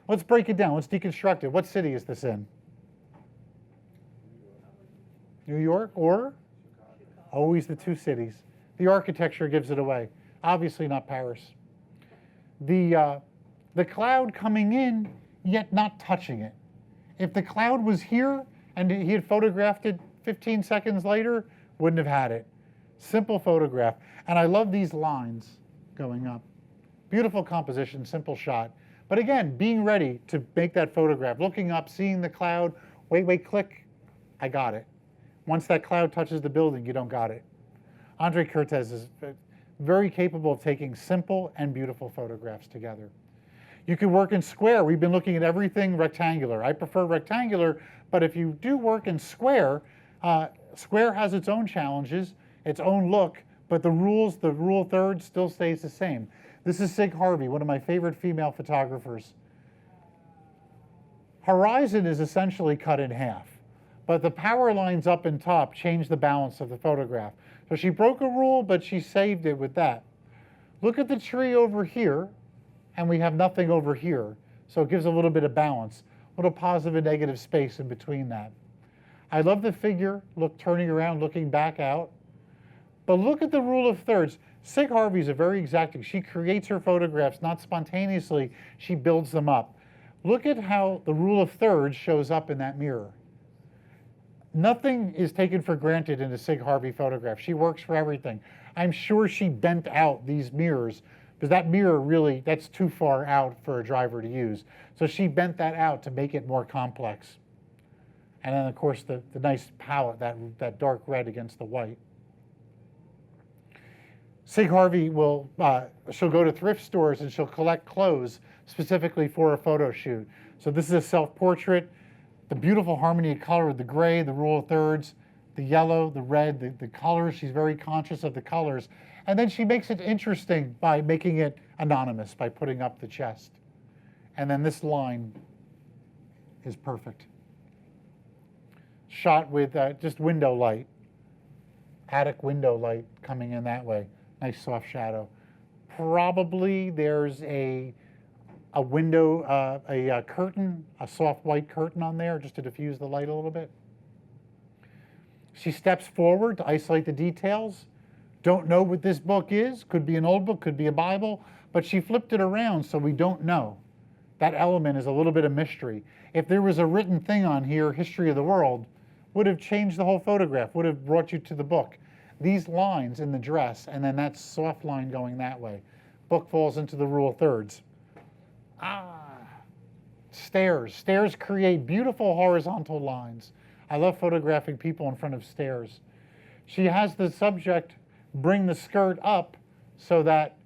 Let's break it down, let's deconstruct it. What city is this in? New York or? Always the two cities. The architecture gives it away. Obviously not Paris. The cloud coming in, yet not touching it. If the cloud was here and he had photographed it 15 seconds later, wouldn't have had it. Simple photograph. And I love these lines going up. Beautiful composition, simple shot. But again, being ready to make that photograph, looking up, seeing the cloud, wait, click, I got it. Once that cloud touches the building, you don't got it. Andre Curtez is very capable of taking simple and beautiful photographs together. You can work in square. We've been looking at everything rectangular. I prefer rectangular, but if you do work in square, square has its own challenges, its own look, but the rule third still stays the same. This is Sig Harvey, one of my favorite female photographers. Horizon is essentially cut in half, but the power lines up and top change the balance of the photograph. So she broke a rule, but she saved it with that. Look at the tree over here, and we have nothing over here. So it gives a little bit of balance, a little positive and negative space in between that. I love the figure, turning around, looking back out. But look at the rule of thirds. Sig Harvey is a very exacting. She creates her photographs not spontaneously, she builds them up. Look at how the rule of thirds shows up in that mirror. Nothing is taken for granted in a Sig Harvey photograph. She works for everything. I'm sure she bent out these mirrors because that mirror really, that's too far out for a driver to use. So she bent that out to make it more complex. And then of course the nice palette, that dark red against the white. Sig Harvey will, she'll go to thrift stores and she'll collect clothes specifically for a photo shoot. So this is a self-portrait, the beautiful harmony of color with the gray, the rule of thirds, the yellow, the red, the colors. She's very conscious of the colors. And then she makes it interesting by making it anonymous, by putting up the chest. And then this line is perfect. Shot with just window light, attic window light coming in that way. Nice soft shadow. Probably there's a window, a curtain, a soft white curtain on there just to diffuse the light a little bit. She steps forward to isolate the details. Don't know what this book is. Could be an old book, could be a Bible, but she flipped it around so we don't know. That element is a little bit of mystery. If there was a written thing on here, history of the world, would have changed the whole photograph, would have brought you to the book. These lines in the dress, and then that soft line going that way. Book falls into the rule of thirds. Stairs. Stairs create beautiful horizontal lines. I love photographing people in front of stairs. She has the subject bring the skirt up so that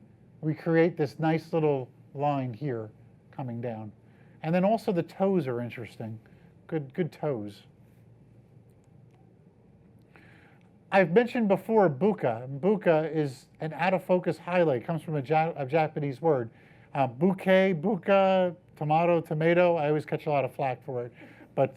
we create this nice little line here coming down. And then also the toes are interesting. Good toes. I've mentioned before buka. Buka is an out-of-focus highlight. It comes from a Japanese word. Bouquet, buka, tomato. I always catch a lot of flack for it. But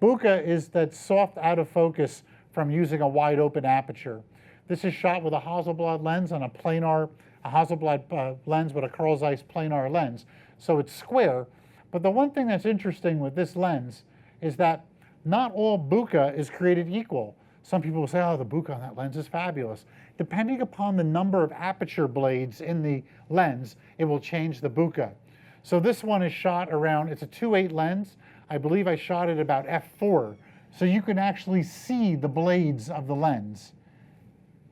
buka is that soft out-of-focus from using a wide-open aperture. This is shot with a Hasselblad lens on a planar, a Hasselblad lens with a Carl Zeiss planar lens. So it's square. But the one thing that's interesting with this lens is that not all buka is created equal. Some people will say, oh, the buka on that lens is fabulous. Depending upon the number of aperture blades in the lens, it will change the buka. So this one is shot around, it's a 2.8 lens. I believe I shot it about f4. So you can actually see the blades of the lens.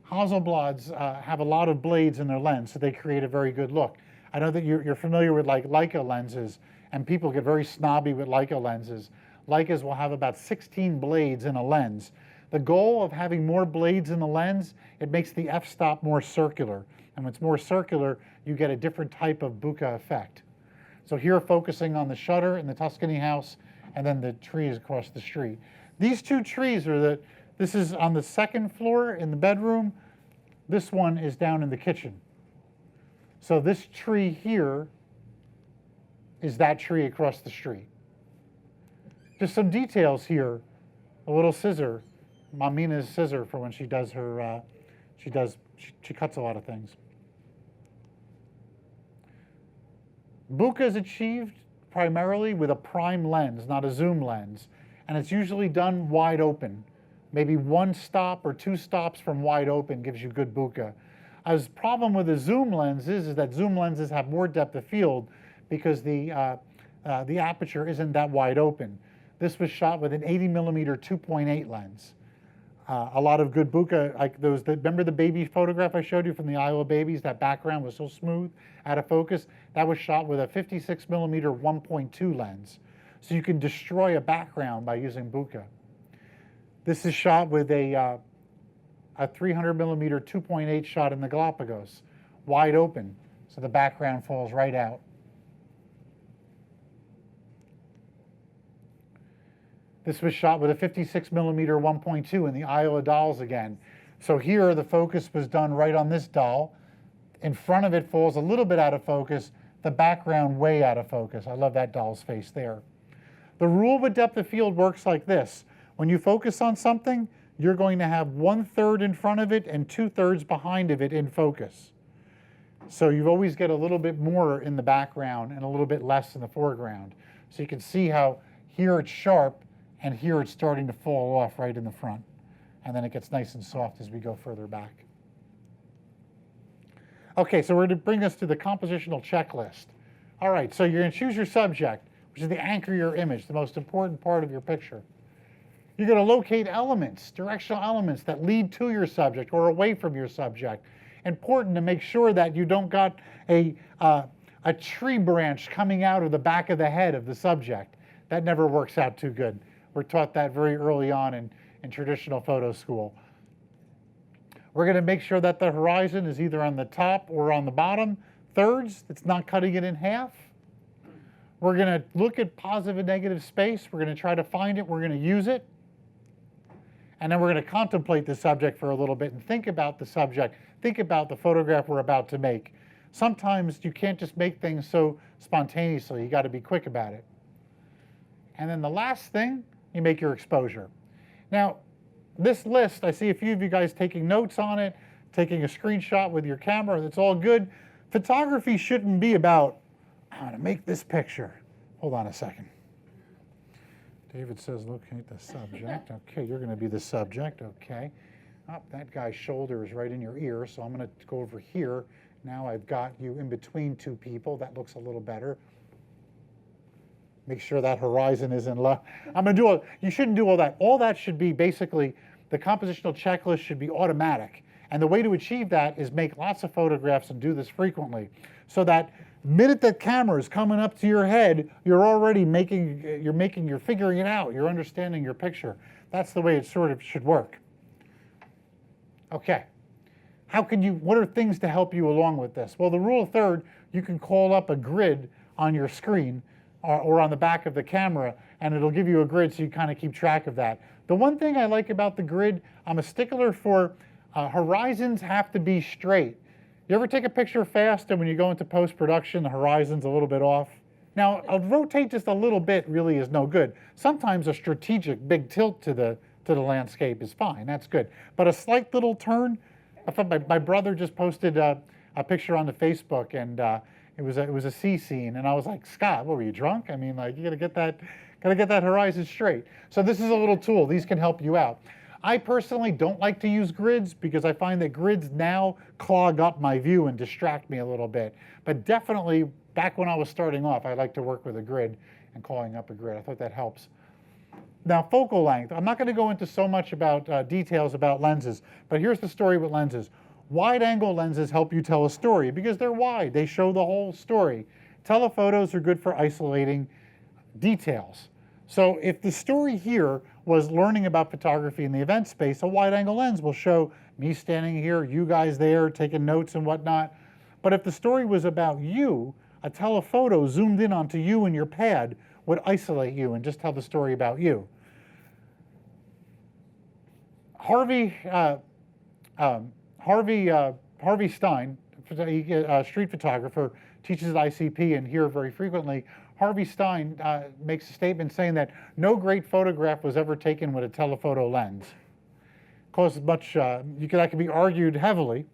Hasselblads have a lot of blades in their lens, so they create a very good look. I know that you're familiar with like Leica lenses, and people get very snobby with Leica lenses. Leicas will have about 16 blades in a lens. The goal of having more blades in the lens, it makes the f-stop more circular. And when it's more circular, you get a different type of bokeh effect. So here focusing on the shutter in the Tuscany house, and then the trees across the street. These two trees are this is on the second floor in the bedroom. This one is down in the kitchen. So this tree here is that tree across the street. Just some details here. A little scissor, Mamina's scissor for when she does her, she cuts a lot of things. Bokeh is achieved primarily with a prime lens, not a zoom lens. And it's usually done wide open. Maybe one stop or two stops from wide open gives you good bokeh. A problem with the zoom lens is that zoom lenses have more depth of field because the aperture isn't that wide open. This was shot with an 80mm 2.8 lens. A lot of good bokeh, like those, remember the baby photograph I showed you from the Iowa babies? That background was so smooth, out of focus. That was shot with a 56mm 1.2 lens. So you can destroy a background by using bokeh. This is shot with a 300mm 2.8 shot in the Galapagos, wide open, so the background falls right out. This was shot with a 56mm 1.2 in the Iowa dolls again. So here the focus was done right on this doll. In front of it falls a little bit out of focus, the background way out of focus. I love that doll's face there. The rule with depth of field works like this. When you focus on something, you're going to have 1/3 in front of it and 2/3 behind of it in focus. So you always get a little bit more in the background and a little bit less in the foreground. So you can see how here it's sharp and here it's starting to fall off right in the front. And then it gets nice and soft as we go further back. Okay, so we're going to bring us to the compositional checklist. All right, so you're going to choose your subject, which is the anchor your image, the most important part of your picture. You're going to locate elements, directional elements that lead to your subject or away from your subject. Important to make sure that you don't got a tree branch coming out of the back of the head of the subject. That never works out too good. We're taught that very early on in traditional photo school. We're going to make sure that the horizon is either on the top or on the bottom thirds. It's not cutting it in half. We're going to look at positive and negative space. We're going to try to find it. We're going to use it. And then we're going to contemplate the subject for a little bit and think about the subject. Think about the photograph we're about to make. Sometimes you can't just make things so spontaneously. You got to be quick about it. And then the last thing, you make your exposure. Now, this list, I see a few of you guys taking notes on it, taking a screenshot with your camera. That's all good. Photography shouldn't be about, I'm going to make this picture. Hold on a second. David says, locate the subject. Okay, you're going to be the subject. Okay. Oh, that guy's shoulder is right in your ear, so I'm going to go over here. Now I've got you in between two people. That looks a little better. Make sure that horizon is in left. I'm going to do you shouldn't do all that. All that should be basically, the compositional checklist should be automatic. And the way to achieve that is make lots of photographs and do this frequently. So that minute that camera is coming up to your head, you're already you're figuring it out. You're understanding your picture. That's the way it sort of should work. Okay. What are things to help you along with this? Well, the rule of third, you can call up a grid on your screen or on the back of the camera, and it'll give you a grid so you kind of keep track of that. The one thing I like about the grid, I'm a stickler for horizons have to be straight. You ever take a picture fast and when you go into post-production, the horizon's a little bit off? Now, a rotate just a little bit really is no good. Sometimes a strategic big tilt to the landscape is fine, that's good. But a slight little turn, I thought my brother just posted a picture on the Facebook, and it was a sea scene, and I was like, Scott, what were you drunk? I mean, like, you gotta get that horizon straight. So this is a little tool. These can help you out. I personally don't like to use grids because I find that grids now clog up my view and distract me a little bit. But definitely, back when I was starting off, I like to work with a grid and calling up a grid. I thought that helps. Now, focal length. I'm not going to go into so much about details about lenses, but here's the story with lenses. Wide-angle lenses help you tell a story because they're wide. They show the whole story. Telephotos are good for isolating details. So if the story here was learning about photography in the event space, a wide-angle lens will show me standing here, you guys there, taking notes and whatnot. But if the story was about you, a telephoto zoomed in onto you and your pad would isolate you and just tell the story about you. Harvey Stein, a street photographer, teaches at ICP and here very frequently. Harvey Stein makes a statement saying that no great photograph was ever taken with a telephoto lens. Causes much, that can be argued heavily,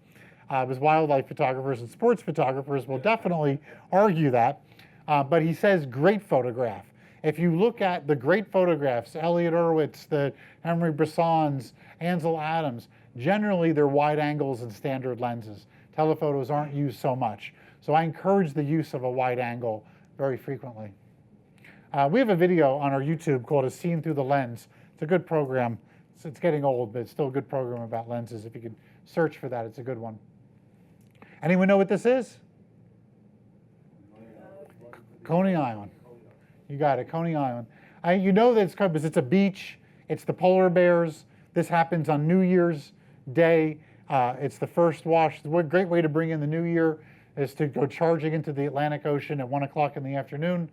as wildlife photographers and sports photographers will definitely argue that. But he says great photograph. If you look at the great photographs, Elliot Erwitt's, the Henry Bresson's, Ansel Adams, generally they're wide angles and standard lenses. Telephotos aren't used so much. So I encourage the use of a wide angle very frequently. We have a video on our YouTube called A Scene Through the Lens. It's a good program. It's getting old, but it's still a good program about lenses. If you could search for that, it's a good one. Anyone know what this is? Coney Island. You got it, Coney Island. You know that it's because it's a beach. It's the polar bears. This happens on New Year's Day. It's the first wash. A great way to bring in the new year is to go charging into the Atlantic Ocean at 1 o'clock in the afternoon.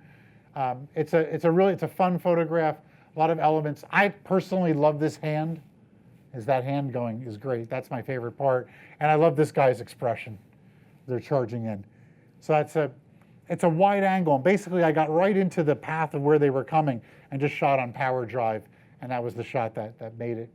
It's a fun photograph. A lot of elements. I personally love this hand. That hand going is great. That's my favorite part. And I love this guy's expression. They're charging in. So it's a wide angle. And basically, I got right into the path of where they were coming and just shot on power drive. And that was the shot that made it.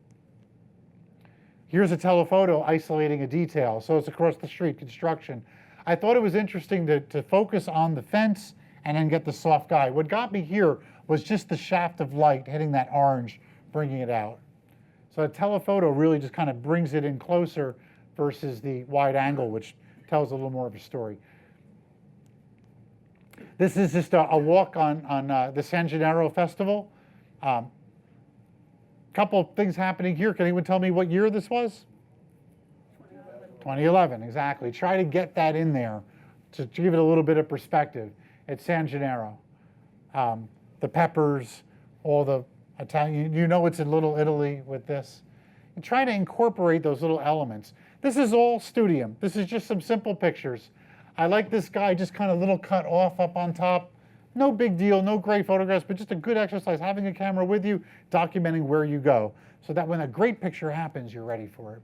Here's a telephoto isolating a detail. So it's across the street, construction. I thought it was interesting to focus on the fence and then get the soft guy. What got me here was just the shaft of light hitting that orange, bringing it out. So a telephoto really just kind of brings it in closer versus the wide angle, which tells a little more of a story. This is just a walk on the San Gennaro Festival. Couple of things happening here. Can anyone tell me what year this was? 2011, exactly. Try to get that in there to give it a little bit of perspective. It's San Gennaro. The peppers, all the Italian, you know it's in Little Italy with this. And try to incorporate those little elements. This is all Studium. This is just some simple pictures. I like this guy, just kind of little cut off up on top. No big deal, no great photographs, but just a good exercise, having a camera with you, documenting where you go, so that when a great picture happens, you're ready for it.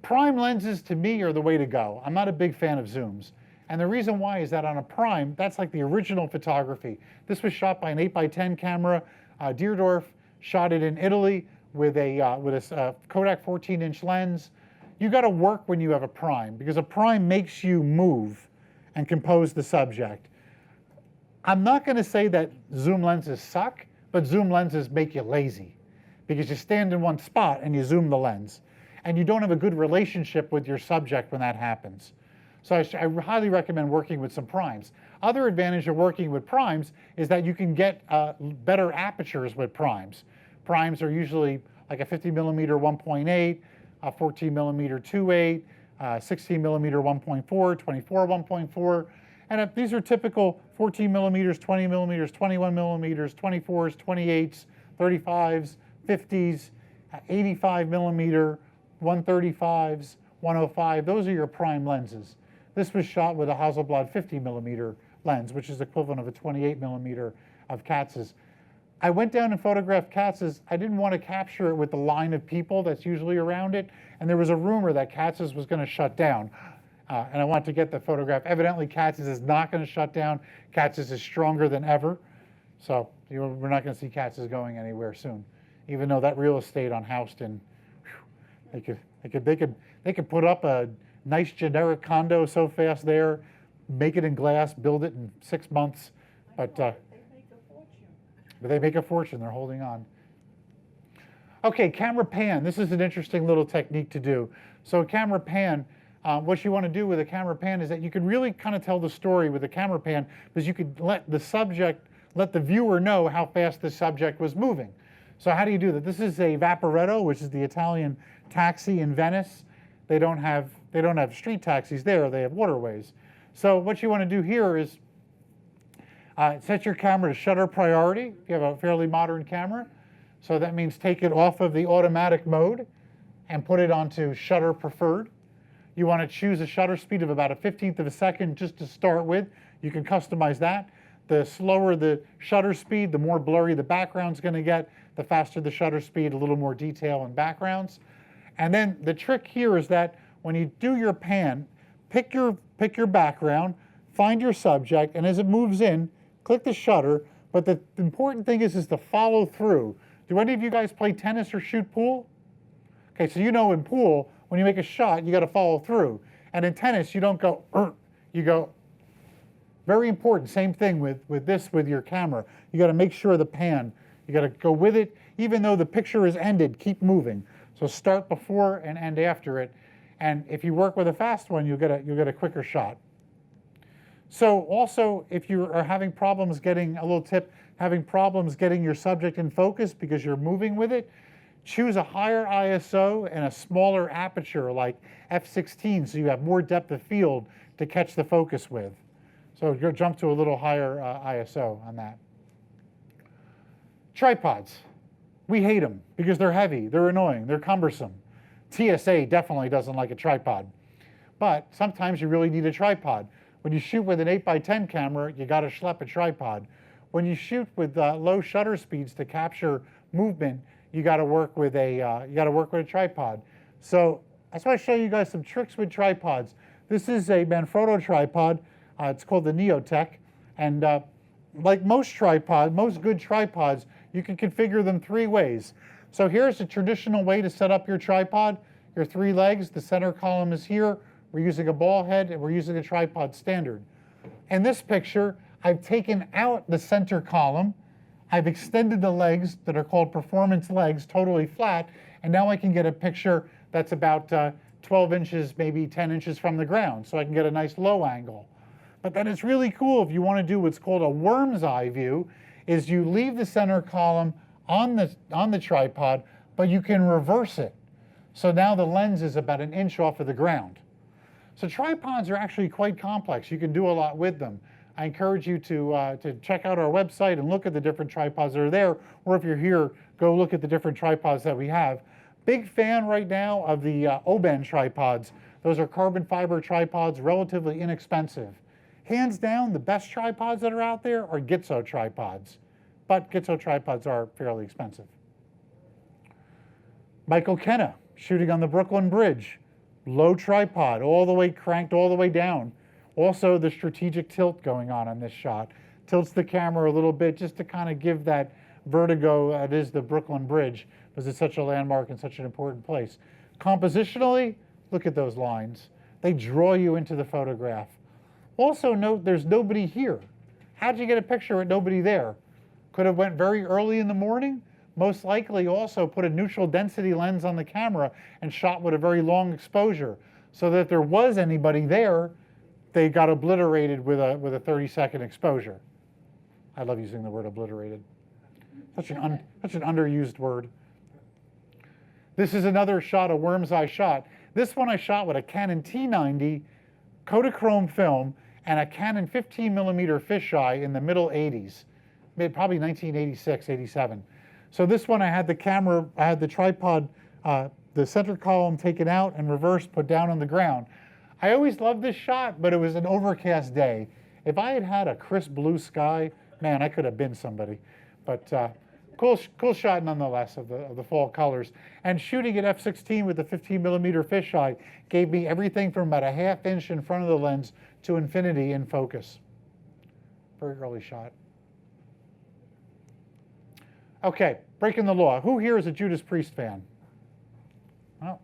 Prime lenses, to me, are the way to go. I'm not a big fan of zooms. And the reason why is that on a prime, that's like the original photography. This was shot by an 8x10 camera. Deerdorf shot it in Italy with a Kodak 14-inch lens. You got to work when you have a prime, because a prime makes you move and compose the subject. I'm not going to say that zoom lenses suck, but zoom lenses make you lazy, because you stand in one spot and you zoom the lens, and you don't have a good relationship with your subject when that happens. So I highly recommend working with some primes. Other advantage of working with primes is that you can get better apertures with primes. Primes are usually like a 50 millimeter 1.8, a 14 millimeter 2.8, 16 millimeter 1.4, 24 1.4. And these are typical 14 millimeters, 20 millimeters, 21 millimeters, 24s, 28s, 35s, 50s, 85 millimeter, 135s, 105. Those are your prime lenses. This was shot with a Hasselblad 50 millimeter lens, which is equivalent of a 28 millimeter of Katz's. I went down and photographed Katz's. I didn't want to capture it with the line of people that's usually around it. And there was a rumor that Katz's was going to shut down. And I wanted to get the photograph. Evidently, Katz's is not going to shut down. Katz's is stronger than ever. So we're not going to see Katz's going anywhere soon. Even though that real estate on Houston, they could put up a nice generic condo so fast there, make it in glass, build it in 6 months. But they make a fortune. they make a fortune. They're holding on. Okay, camera pan. This is an interesting little technique to do. So camera pan, what you want to do with a camera pan is that you can really kind of tell the story with a camera pan, because you could let the viewer know how fast the subject was moving. So how do you do that? This is a Vaporetto, which is the Italian taxi in Venice. They don't have street taxis there. They have waterways. So what you want to do here is set your camera to shutter priority. If you have a fairly modern camera. So that means take it off of the automatic mode and put it onto shutter preferred. You want to choose a shutter speed of about a 1/15 of a second just to start with. You can customize that. The slower the shutter speed, the more blurry the background's going to get. The faster the shutter speed, a little more detail in backgrounds. And then the trick here is that when you do your pan, pick your background, find your subject, and as it moves in, click the shutter. But the important thing is to follow through. Do any of you guys play tennis or shoot pool? Okay, so you know in pool, when you make a shot, you got to follow through. And in tennis, you don't go, you go. Very important, same thing with your camera. You got to make sure the pan, you got to go with it. Even though the picture is ended, keep moving. So start before and end after it. And if you work with a fast one, you'll get a quicker shot. So also, if you are having problems getting, a little tip, having problems getting your subject in focus because you're moving with it, choose a higher ISO and a smaller aperture like f/16 so you have more depth of field to catch the focus with. So you'll jump to a little higher ISO on that. Tripods. We hate them because they're heavy, they're annoying, they're cumbersome. TSA definitely doesn't like a tripod. But sometimes you really need a tripod. When you shoot with an 8x10 camera, you got to schlep a tripod. When you shoot with low shutter speeds to capture movement, you got to work with a tripod. So I just want to show you guys some tricks with tripods. This is a Manfrotto tripod. It's called the Neotech, and like most good tripods, you can configure them 3 ways. So here's a traditional way to set up your tripod. Your 3 legs, the center column is here. We're using a ball head, and we're using a tripod standard. In this picture, I've taken out the center column. I've extended the legs that are called performance legs totally flat, and now I can get a picture that's about 12 inches, maybe 10 inches from the ground, so I can get a nice low angle. But then it's really cool if you want to do what's called a worm's eye view, is you leave the center column on the tripod, but you can reverse it. So now the lens is about an inch off of the ground. So tripods are actually quite complex. You can do a lot with them. I encourage you to check out our website and look at the different tripods that are there, or if you're here, go look at the different tripods that we have. Big fan right now of the Oben tripods. Those are carbon fiber tripods, relatively inexpensive. Hands down, the best tripods that are out there are Gitzo tripods, but Gitzo tripods are fairly expensive. Michael Kenneth, shooting on the Brooklyn Bridge, low tripod, all the way cranked all the way down. Also, the strategic tilt going on this shot. Tilts the camera a little bit just to kind of give that vertigo that is the Brooklyn Bridge, because it's such a landmark and such an important place. Compositionally, look at those lines. They draw you into the photograph. Also note there's nobody here. How'd you get a picture with nobody there? Could have went very early in the morning. Most likely also put a neutral density lens on the camera and shot with a very long exposure, so that if there was anybody there, they got obliterated with a 30-second exposure. I love using the word obliterated. Such an underused word. This is another shot, a worm's eye shot. This one I shot with a Canon T90 Kodachrome film and a Canon 15mm fisheye in the middle 80s, probably 1986, 87. So this one I had the camera, I had the tripod, the center column taken out and reversed, put down on the ground. I always loved this shot, but it was an overcast day. If I had had a crisp blue sky, man, I could have been somebody. But cool shot nonetheless of the fall colors. And shooting at f/16 with the 15mm fisheye gave me everything from about a ½ inch in front of the lens to infinity in focus. Very early shot. Okay, breaking the law. Who here is a Judas Priest fan? Oh,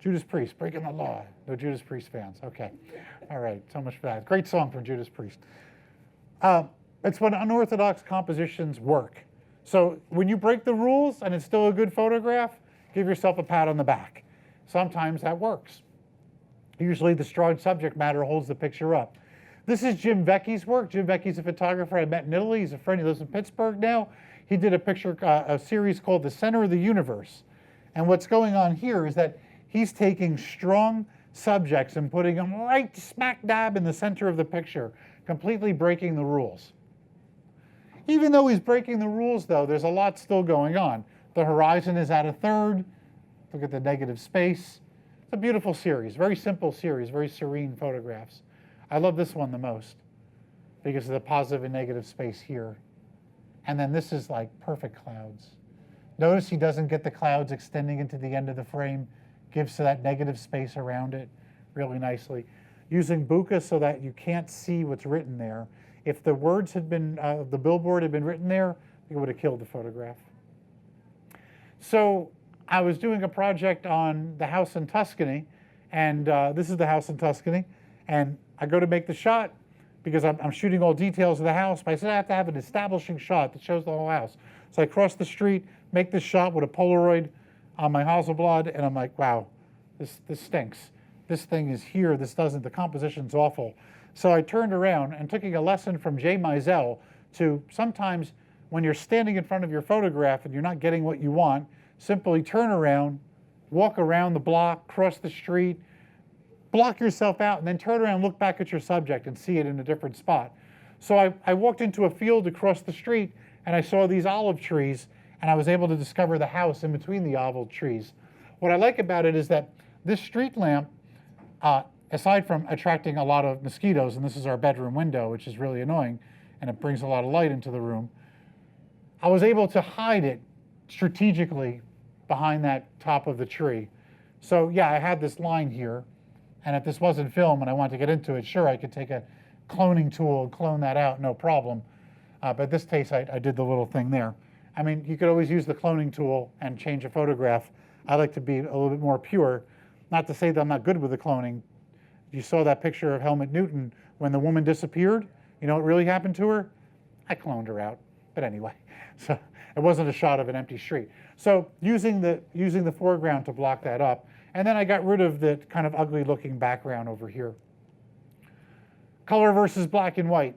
Judas Priest, breaking the law. No Judas Priest fans. Okay. All right, so much for that. Great song from Judas Priest. It's when unorthodox compositions work. So when you break the rules and it's still a good photograph, give yourself a pat on the back. Sometimes that works. Usually the strong subject matter holds the picture up. This is Jim Vecchi's work. Jim Vecchi's a photographer I met in Italy. He's a friend. He lives in Pittsburgh now. He did a series called The Center of the Universe. And what's going on here is that he's taking strong subjects and putting them right smack dab in the center of the picture, completely breaking the rules. Even though he's breaking the rules, though, there's a lot still going on. The horizon is at a third. Look at the negative space. It's a beautiful series, very simple series, very serene photographs. I love this one the most because of the positive and negative space here. And then this is like perfect clouds. Notice he doesn't get the clouds extending into the end of the frame, gives that negative space around it really nicely. Using bokeh so that you can't see what's written there. If the words had been, the billboard had been written there, it would have killed the photograph. So I was doing a project on the house in Tuscany, and this is the house in Tuscany, and I go to make the shot because I'm shooting all details of the house, but I said I have to have an establishing shot that shows the whole house. So I cross the street, make this shot with a Polaroid on my Hasselblad, and I'm like, wow, this stinks. This thing is here, this doesn't, the composition's awful. So I turned around and taking a lesson from Jay Mizell to sometimes when you're standing in front of your photograph and you're not getting what you want, simply turn around, walk around the block, cross the street, block yourself out, and then turn around and look back at your subject and see it in a different spot. So I walked into a field across the street and I saw these olive trees, and I was able to discover the house in between the olive trees. What I like about it is that this street lamp, aside from attracting a lot of mosquitoes, and this is our bedroom window, which is really annoying, and it brings a lot of light into the room, I was able to hide it strategically behind that top of the tree. So yeah, I had this line here, and if this wasn't film and I wanted to get into it, sure, I could take a cloning tool and clone that out, no problem. But in this case, I did the little thing there. I mean, you could always use the cloning tool and change a photograph. I like to be a little bit more pure. Not to say that I'm not good with the cloning. You saw that picture of Helmut Newton when the woman disappeared. You know what really happened to her? I cloned her out. But anyway, so it wasn't a shot of an empty street. So using the foreground to block that up. And then I got rid of the kind of ugly looking background over here. Color versus black and white.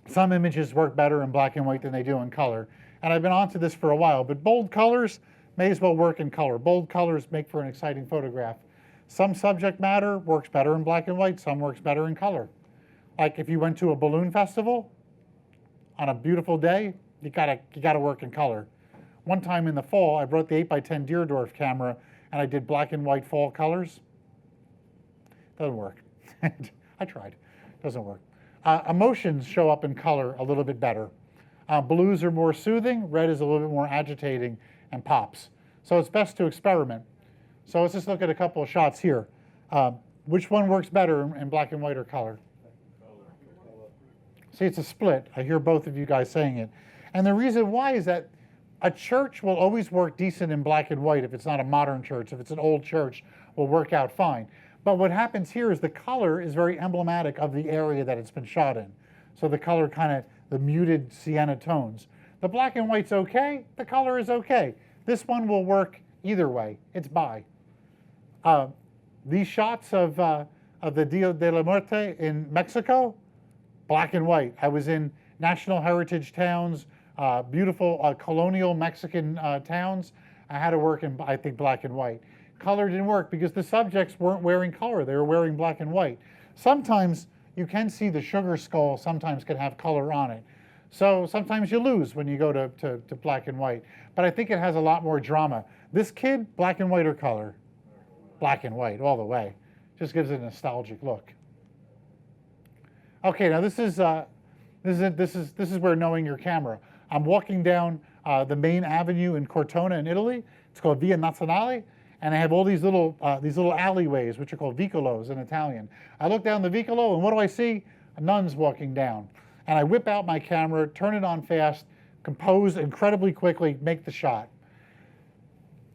Some images work better in black and white than they do in color. And I've been onto this for a while, but bold colors may as well work in color. Bold colors make for an exciting photograph. Some subject matter works better in black and white, some works better in color. Like if you went to a balloon festival on a beautiful day, you gotta work in color. One time in the fall, I brought the 8x10 Deerdorf camera and I did black and white fall colors. Doesn't work. I tried. Doesn't work. Emotions show up in color a little bit better. Blues are more soothing. Red is a little bit more agitating and pops. So it's best to experiment. So let's just look at a couple of shots here. Which one works better in black and white or color? See, it's a split. I hear both of you guys saying it. And the reason why is that a church will always work decent in black and white if it's not a modern church. If it's an old church, will work out fine. But what happens here is the color is very emblematic of the area that it's been shot in. So the color kind of, the muted sienna tones. The black and white's okay, the color is okay. This one will work either way, it's bi. These shots of the Dia de la Muerte in Mexico, black and white. I was in national heritage towns, beautiful colonial Mexican towns. I had to work in, I think, black and white. Color didn't work because the subjects weren't wearing color, they were wearing black and white. Sometimes you can see the sugar skull sometimes can have color on it. So sometimes you lose when you go to black and white. But I think it has a lot more drama. This kid, black and white or color? Black and white, all the way. Just gives it a nostalgic look. Okay, now this is where knowing your camera. I'm walking down the main avenue in Cortona in Italy. It's called Via Nazionale, and I have all these little alleyways, which are called vicolos in Italian. I look down the vicolo, and what do I see? Nuns walking down. And I whip out my camera, turn it on fast, compose incredibly quickly, make the shot.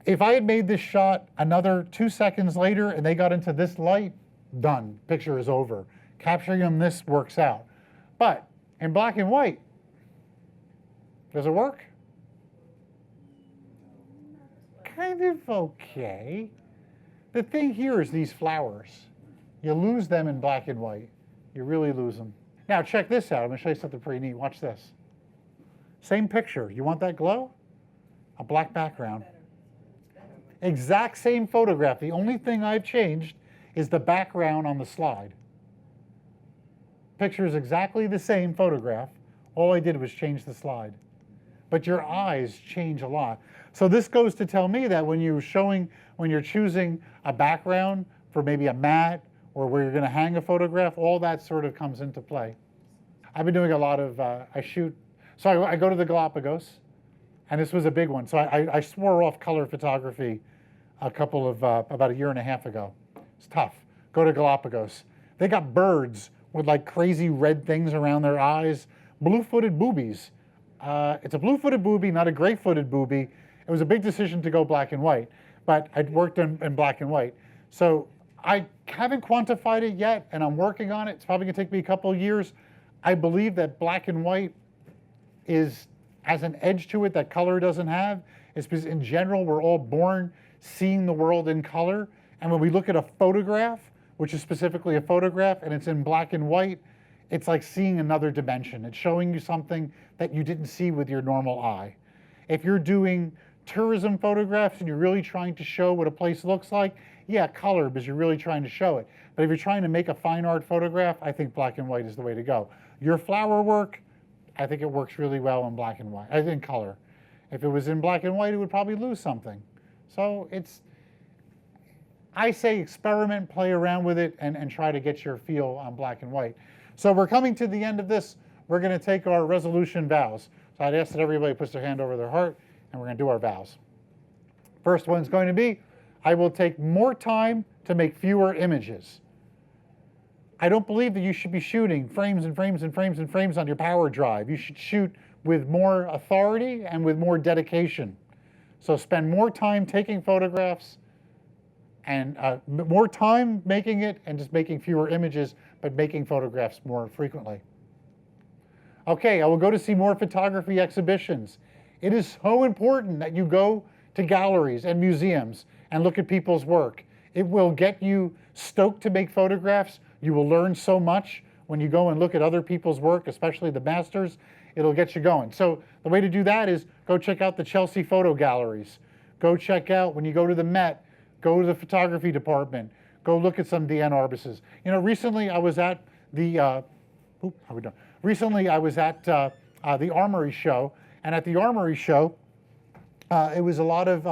If I had made this shot another 2 seconds later and they got into this light, done, picture is over. Capturing them, this works out. But in black and white, does it work? Kind of okay. The thing here is these flowers. You lose them in black and white. You really lose them. Now check this out. I'm going to show you something pretty neat. Watch this. Same picture. You want that glow? A black background. Exact same photograph. The only thing I've changed is the background on the slide. Picture is exactly the same photograph. All I did was change the slide. But your eyes change a lot. So this goes to tell me that when you're choosing a background for maybe a mat or where you're going to hang a photograph, all that sort of comes into play. I've been doing a lot of, I go to the Galapagos, and this was a big one. So I swore off color photography about a year and a half ago. It's tough. Go to Galapagos. They got birds with like crazy red things around their eyes, blue-footed boobies. It's a blue-footed booby, not a gray-footed booby. It was a big decision to go black and white, but I'd worked in black and white. So I haven't quantified it yet, and I'm working on it. It's probably gonna take me a couple of years. I believe that black and white has an edge to it that color doesn't have. It's because in general, we're all born seeing the world in color. And when we look at a photograph, which is specifically a photograph, and it's in black and white, it's like seeing another dimension. It's showing you something that you didn't see with your normal eye. If you're doing tourism photographs and you're really trying to show what a place looks like, yeah, color, because you're really trying to show it. But if you're trying to make a fine art photograph, I think black and white is the way to go. Your flower work, I think it works really well in black and white, I think color. If it was in black and white, it would probably lose something. So I say experiment, play around with it, and try to get your feel on black and white. So we're coming to the end of this. We're going to take our resolution vows. So I'd ask that everybody puts their hand over their heart, and we're going to do our vows. First one's going to be, I will take more time to make fewer images. I don't believe that you should be shooting frames and frames and frames and frames on your power drive. You should shoot with more authority and with more dedication. So spend more time taking photographs and more time making it and just making fewer images, but making photographs more frequently. Okay, I will go to see more photography exhibitions. It is so important that you go to galleries and museums and look at people's work. It will get you stoked to make photographs. You will learn so much when you go and look at other people's work, especially the masters. It'll get you going. So the way to do that is go check out the Chelsea photo galleries. Go check out, when you go to the Met, go to the photography department. Go look at some DN Arbuses. You know, recently I was at the, Recently I was at the Armory show, and at the Armory show, it was a lot of,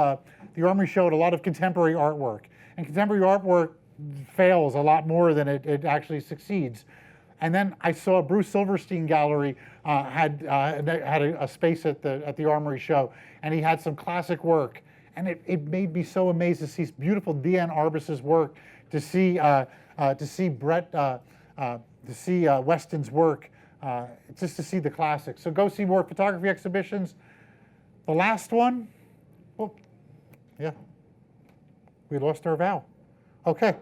the Armory showed a lot of contemporary artwork. And contemporary artwork fails a lot more than it actually succeeds. And then I saw Bruce Silverstein Gallery had a space at the Armory show, and he had some classic work. And it made me so amazed to see beautiful D.N. Arbus's work, to see Weston's work, just to see the classics. So go see more photography exhibitions. The last one, oh, yeah, we lost our vow. Okay.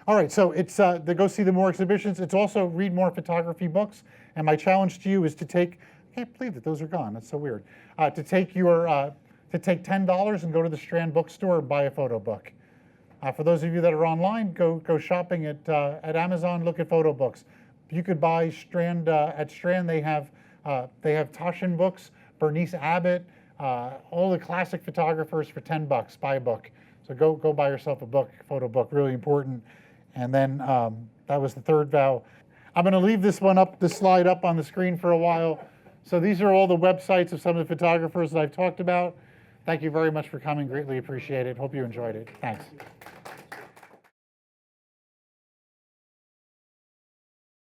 All right, so it's to go see the more exhibitions. It's also read more photography books. And my challenge to you is to take, I can't believe that those are gone. That's so weird. To take $10 and go to the Strand bookstore and buy a photo book. For those of you that are online, go shopping at Amazon. Look at photo books. You could buy Strand at Strand. They have Taschen books, Bernice Abbott, all the classic photographers for $10. Buy a book. So go buy yourself a book, photo book, really important. And then that was the third vow. I'm going to leave this slide up on the screen for a while. So these are all the websites of some of the photographers that I've talked about. Thank you very much for coming. Greatly appreciate it. Hope you enjoyed it. Thanks.